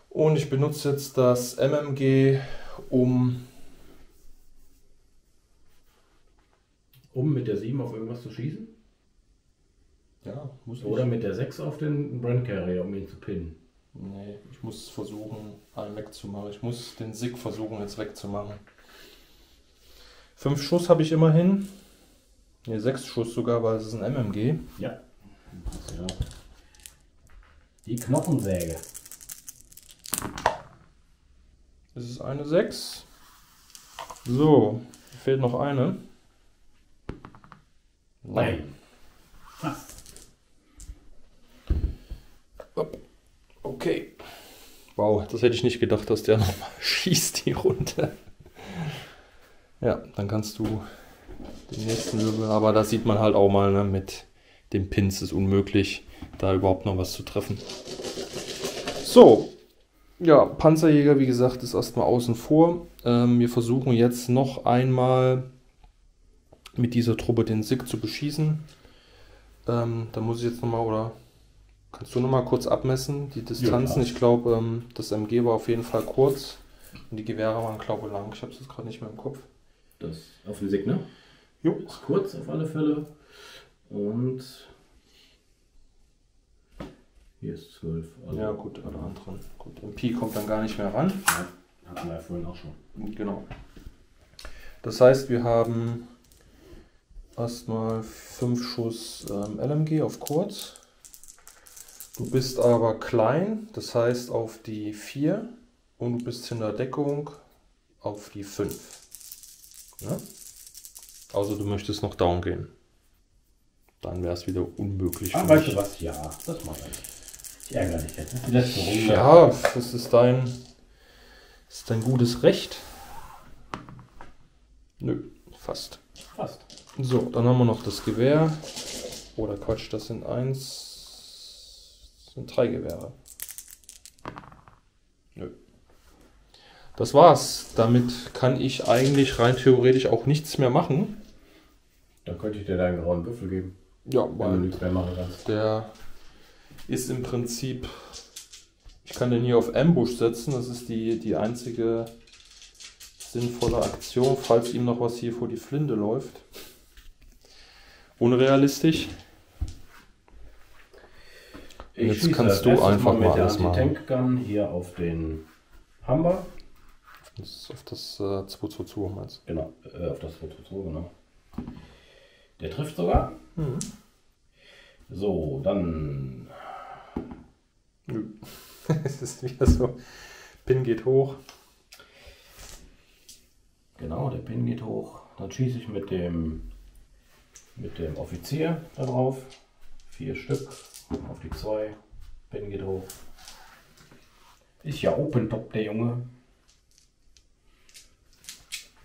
A: Und ich benutze jetzt das MMG, um
B: Mit der 7 auf irgendwas zu schießen?
A: ja, muss
B: Oder mit der 6 auf den Brand Carrier, um ihn zu pinnen.
A: Nee, ich muss versuchen, einen wegzumachen. Ich muss den SIG versuchen, jetzt wegzumachen. 5 Schuss habe ich immerhin. Ne, 6 Schuss sogar, weil es ist ein MMG.
B: Ja. Ja. Die Knochensäge.
A: Es ist eine 6. So, fehlt noch eine.
B: Nein. Fast.
A: Okay. Wow, das hätte ich nicht gedacht, dass der nochmal schießt, die Runde. Ja, dann kannst du den nächsten Wirbel, aber da sieht man halt auch mal, ne, mit dem Pins ist unmöglich, da überhaupt noch was zu treffen. So, ja, Panzerjäger, wie gesagt, ist erstmal außen vor. Wir versuchen jetzt noch einmal mit dieser Truppe den SIG zu beschießen. Da muss ich jetzt nochmal, oder kannst du nochmal kurz abmessen, die Distanzen?
B: Ja,
A: ich glaube, das MG war auf jeden Fall kurz und die Gewehre waren, glaube ich, lang. Ich habe es jetzt gerade nicht mehr im Kopf.
B: Das auf den Sieg, ne?
A: Jo.
B: Ist kurz auf alle Fälle. Und hier ist 12. Also
A: Ja gut, alle anderen. Gut, MP kommt dann gar nicht mehr ran.
B: Ja, hatten wir ja vorhin auch schon.
A: Genau. Das heißt, wir haben erstmal 5 Schuss LMG auf kurz. Du bist aber klein, das heißt auf die 4 und du bist in der Deckung auf die 5. Ja? Also du möchtest noch down gehen. Dann wäre es wieder unmöglich.
B: Ah,
A: für
B: weißt
A: mich.
B: du was? Ja, das mache ich. Ich ärgere dich jetzt. Die letzte Runde.
A: Ja, das ist dein gutes Recht. Nö, fast.
B: Fast.
A: So, dann haben wir noch das Gewehr. Oder Quatsch, das sind 3 Gewehre. Nö. Das war's. Damit kann ich eigentlich rein theoretisch auch nichts mehr machen.
B: Dann könnte ich dir deinen grauen Würfel geben.
A: Ja,
B: Wenn du
A: weil
B: nichts mehr machen kannst.
A: der ist im Prinzip, ich kann den hier auf Ambush setzen, das ist die einzige sinnvolle Aktion, falls ihm noch was hier vor die Flinte läuft. Unrealistisch. Jetzt kannst du einfach mal alles machen.
B: Tank Gun hier auf den Humber.
A: Auf das 222 meinst
B: du? Genau, auf das 222, genau. Der trifft sogar.
A: Mhm.
B: So, dann.
A: Es ist wieder so. Pin geht hoch.
B: Genau, der Pin geht hoch. Dann schieße ich mit dem Offizier da drauf. 4 Stück auf die 2. Pin geht hoch. Ist ja Open Top, der Junge.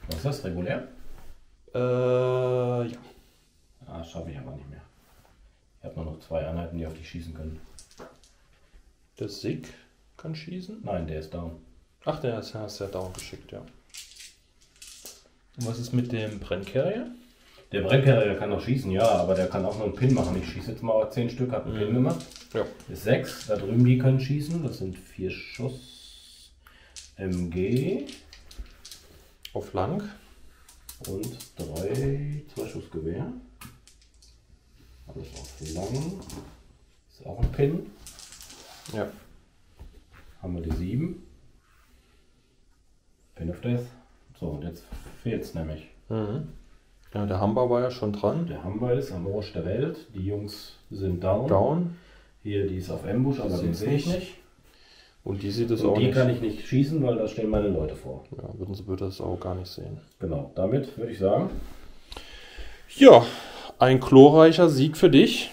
B: Was ist das, regulär?
A: Ja.
B: Ah, schaffe ich aber nicht mehr. Ich habe nur noch 2 Einheiten, die auf dich schießen können.
A: Der Sig kann schießen?
B: Nein, der ist down.
A: Ach, der ist ja down geschickt, ja. Und was ist mit dem Brenncarrier?
B: Der Brenncarrier kann auch schießen, ja, aber der kann auch nur einen Pin machen. Ich schieße jetzt mal 10 Stück, habe einen Pin gemacht.
A: Ja.
B: Ist 6, da drüben die können schießen. Das sind 4 Schuss MG.
A: Auf lang.
B: Und 3 Zweischussgewehr. Alles auf lang. Ist auch ein Pin.
A: Ja.
B: Haben wir die 7. Pin of Death. So, und jetzt fehlt es nämlich.
A: Mhm. Ja, der Humber war ja schon dran.
B: Der Humber ist am Arsch der Welt. Die Jungs sind down.
A: Down.
B: Hier, die ist auf Ambush, aber den sehe ich nicht.
A: Und die sieht es
B: Und
A: auch
B: die
A: nicht.
B: kann ich nicht schießen, weil da stehen meine Leute vor.
A: Ja, würde das auch gar nicht sehen.
B: Genau, damit würde ich sagen.
A: Ja, ein glorreicher Sieg für dich.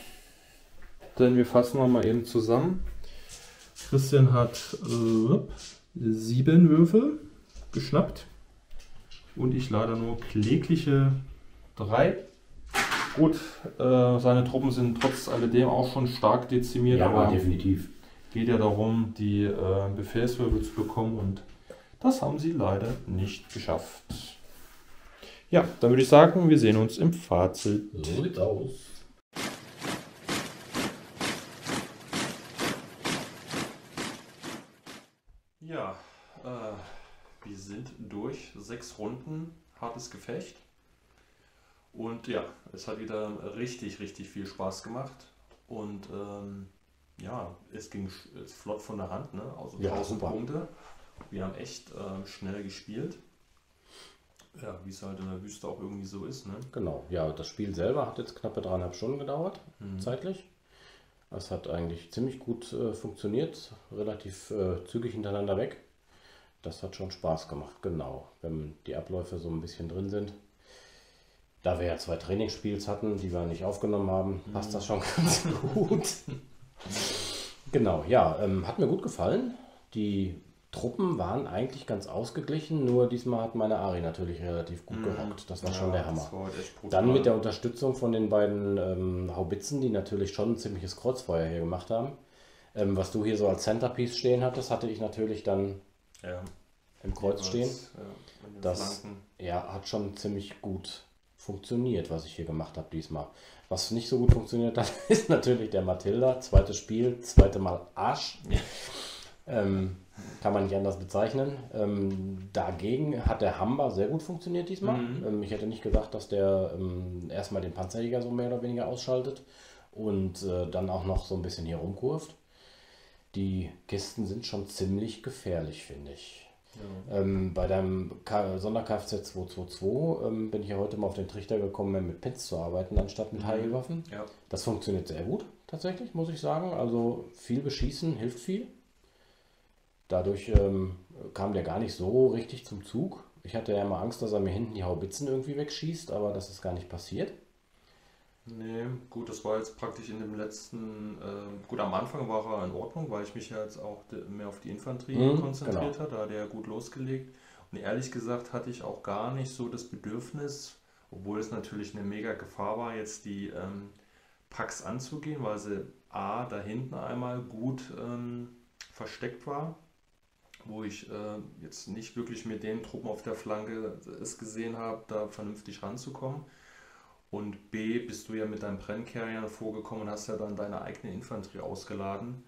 A: Denn wir fassen mal eben zusammen. Christian hat 7 Würfel geschnappt. Und ich leider nur klägliche 3. Gut, seine Truppen sind trotz alledem auch schon stark dezimiert.
B: Ja,
A: aber
B: definitiv.
A: geht ja darum, die Befehlswürfel zu bekommen. Und das haben sie leider nicht geschafft. Ja, dann würde ich sagen, wir sehen uns im Fazit.
B: So sieht's aus.
A: Ja, wir sind durch. 6 Runden, hartes Gefecht. Und ja, es hat wieder richtig, richtig viel Spaß gemacht. Und ja, es ging flott von der Hand, ne? Also
B: Ja,
A: 1000
B: super.
A: Punkte. Wir haben echt schnell gespielt. Ja, wie es halt in der Wüste auch irgendwie so ist, ne?
B: Genau, ja, das Spiel selber hat jetzt knappe 3,5 Stunden gedauert, zeitlich. Es hat eigentlich ziemlich gut funktioniert, relativ zügig hintereinander weg. Das hat schon Spaß gemacht, genau. Wenn die Abläufe so ein bisschen drin sind. Da wir ja 2 Trainingsspiels hatten, die wir nicht aufgenommen haben, passt das schon ganz gut. Genau, ja, hat mir gut gefallen. Die Truppen waren eigentlich ganz ausgeglichen, nur diesmal hat meine Ari natürlich relativ gut gerockt. Das war schon der Hammer.
A: Das war halt echt brutal.
B: Dann mit der Unterstützung von den beiden Haubitzen, die natürlich schon ein ziemliches Kreuzfeuer hier gemacht haben. Was du hier so als Centerpiece stehen hattest, hatte ich natürlich dann
A: ja,
B: im Kreuz stehen.
A: Ja,
B: Das ja, hat schon ziemlich gut funktioniert, was ich hier gemacht habe diesmal. Was nicht so gut funktioniert hat, ist natürlich der Matilda. Zweites Spiel, zweite Mal Arsch. Kann man nicht anders bezeichnen. Dagegen hat der Humber sehr gut funktioniert diesmal. Ich hätte nicht gedacht, dass der erstmal den Panzerjäger so mehr oder weniger ausschaltet und dann auch noch so ein bisschen hier rumkurvt. Die Kisten sind schon ziemlich gefährlich, finde ich. Ja. Bei deinem Sonder-Kfz 222 bin ich ja heute mal auf den Trichter gekommen, mit Pins zu arbeiten, anstatt mit Heilwaffen.
A: Ja.
B: Das funktioniert sehr gut, tatsächlich, muss ich sagen. Also viel beschießen hilft viel. Dadurch kam der gar nicht so richtig zum Zug. Ich hatte ja mal Angst, dass er mir hinten die Haubitzen irgendwie wegschießt, aber das ist gar nicht passiert.
A: Nee, gut, das war jetzt praktisch in dem letzten, gut, am Anfang war er in Ordnung, weil ich mich ja jetzt auch mehr auf die Infanterie konzentriert habe, da hat er ja gut losgelegt. Und ehrlich gesagt hatte ich auch gar nicht so das Bedürfnis, obwohl es natürlich eine mega Gefahr war, jetzt die Packs anzugehen, weil sie A, da hinten einmal gut versteckt war. wo ich jetzt nicht wirklich mit den Truppen auf der Flanke es gesehen habe, da vernünftig ranzukommen. Und B, bist du ja mit deinem Brenncarrier vorgekommen und hast ja dann deine eigene Infanterie ausgeladen.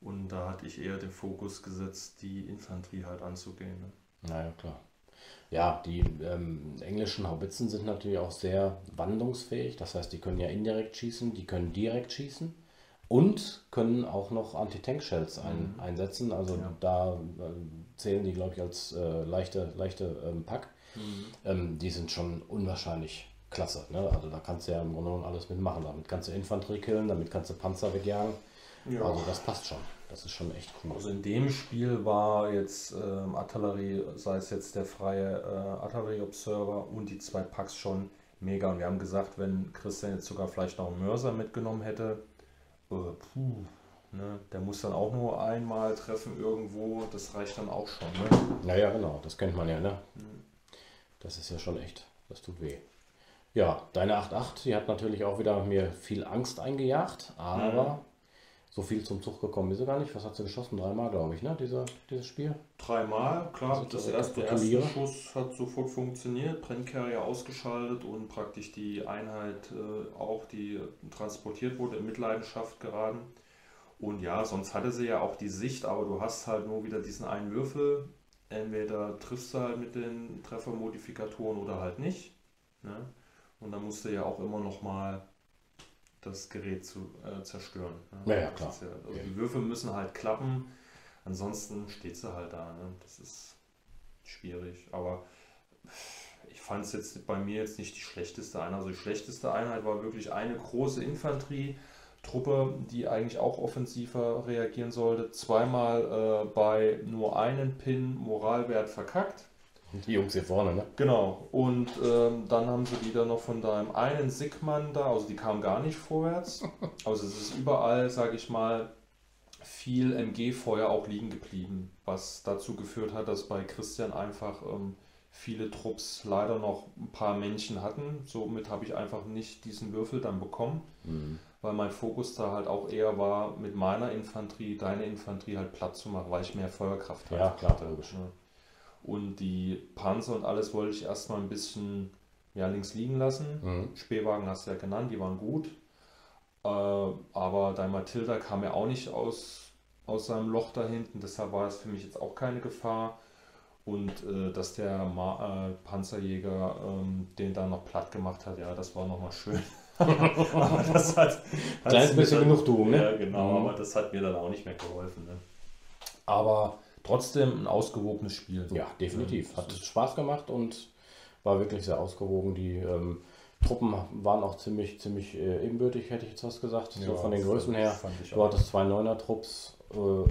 A: Und da hatte ich eher den Fokus gesetzt, die Infanterie halt anzugehen. Ne?
B: Naja, klar. Ja, die englischen Haubitzen sind natürlich auch sehr wandlungsfähig. Das heißt, die können ja indirekt schießen, die können direkt schießen und können auch noch Anti-Tank-Shells einsetzen. Also
A: Ja.
B: da zählen die, glaube ich, als leichte Pack. Die sind schon unwahrscheinlich klasse. Ne? Also da kannst du ja im Grunde genommen alles mitmachen. Damit kannst du Infanterie killen, damit kannst du Panzer wegjagen.
A: Ja.
B: Also das passt schon. Das ist schon echt cool.
A: Also in dem Spiel war jetzt Artillerie, sei es jetzt der freie Artillerie-Observer und die 2 Packs schon mega. Und wir haben gesagt, wenn Christian jetzt sogar vielleicht noch einen Mörser mitgenommen hätte, ne, der muss dann auch nur einmal treffen irgendwo, das reicht dann auch schon. Ne?
B: Naja, genau, das kennt man ja, ne? Das ist ja schon echt, das tut weh. Ja, deine 8.8, die hat natürlich auch wieder mir viel Angst eingejagt, aber so viel zum Zug gekommen ist sie gar nicht. Was hat sie geschossen? 3-mal, glaube ich, ne? Dieses Spiel.
A: 3-mal, klar.
B: Also
A: Der
B: das
A: erste Schuss hat sofort funktioniert, Brenncarrier ausgeschaltet und praktisch die Einheit auch, die transportiert wurde, in Mitleidenschaft geraten. Und ja, sonst hatte sie ja auch die Sicht, aber du hast halt nur wieder diesen einen Würfel. Entweder triffst du halt mit den Treffermodifikatoren oder halt nicht. Ne? Und dann musst du ja auch immer noch mal das Gerät zerstören. Ne?
B: Ja, klar.
A: Also die Würfel müssen halt klappen, ansonsten steht sie halt da. Ne? Das ist schwierig, aber ich fand es jetzt bei mir jetzt nicht die schlechteste Einheit. Also die schlechteste Einheit war wirklich eine große Infanterietruppe, die eigentlich auch offensiver reagieren sollte. 2-mal bei nur einem Pin Moralwert verkackt.
B: Die Jungs hier vorne, ne?
A: Genau, und dann haben sie die dann noch von deinem einen Sigmann da, also die kamen gar nicht vorwärts. Also es ist überall, sage ich mal, viel MG-Feuer auch liegen geblieben, was dazu geführt hat, dass bei Christian einfach viele Trupps leider noch ein paar Männchen hatten. Somit habe ich einfach nicht diesen Würfel dann bekommen, weil mein Fokus da halt auch eher war, mit meiner Infanterie, deine Infanterie halt platt zu machen, weil ich mehr Feuerkraft
B: Ja, klar, logisch.
A: Ne? Und die Panzer und alles wollte ich erstmal ein bisschen links liegen lassen. Spähwagen hast du ja genannt, die waren gut. Aber dein Matilda kam ja auch nicht aus seinem Loch da hinten, deshalb war das für mich jetzt auch keine Gefahr. Und dass der Panzerjäger den dann noch platt gemacht hat, ja, das war nochmal schön. Aber das hat
B: Kleines bisschen Genugtuung, ne?
A: Ja, genau, aber das hat mir dann auch nicht mehr geholfen. Ne? Aber trotzdem ein ausgewogenes Spiel.
B: Ja, definitiv. Hat Spaß gemacht und war wirklich sehr ausgewogen. Die Truppen waren auch ziemlich ebenbürtig, hätte ich jetzt was gesagt. So von den Größen her. Du hattest 2 9er-Trupps,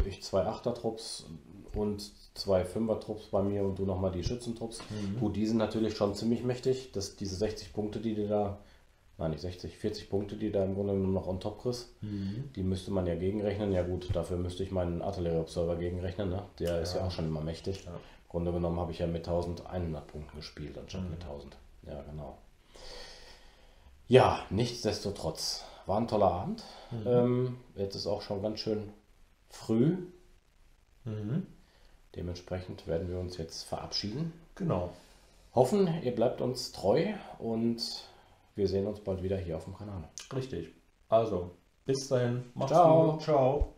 B: ich 2 8er-Trupps und 2 5er-Trupps bei mir und du nochmal die Schützentrupps. Gut, die sind natürlich schon ziemlich mächtig. Diese 60 Punkte, die du da, nein nicht 60, 40 Punkte, die da im Grunde genommen noch on top kriegst, die müsste man ja gegenrechnen. Ja gut, dafür müsste ich meinen Artillerie-Observer gegenrechnen. Ne? Der ist ja auch schon immer mächtig. Ja. Im Grunde genommen habe ich ja mit 1100 Punkten gespielt, anstatt mit 1000. Ja, genau. Ja, nichtsdestotrotz, war ein toller Abend. Jetzt ist auch schon ganz schön früh. Dementsprechend werden wir uns jetzt verabschieden.
A: Genau.
B: Hoffen, ihr bleibt uns treu und wir sehen uns bald wieder hier auf dem Kanal.
A: Richtig. Also, bis dahin.
B: Ciao.
A: Gut. Ciao.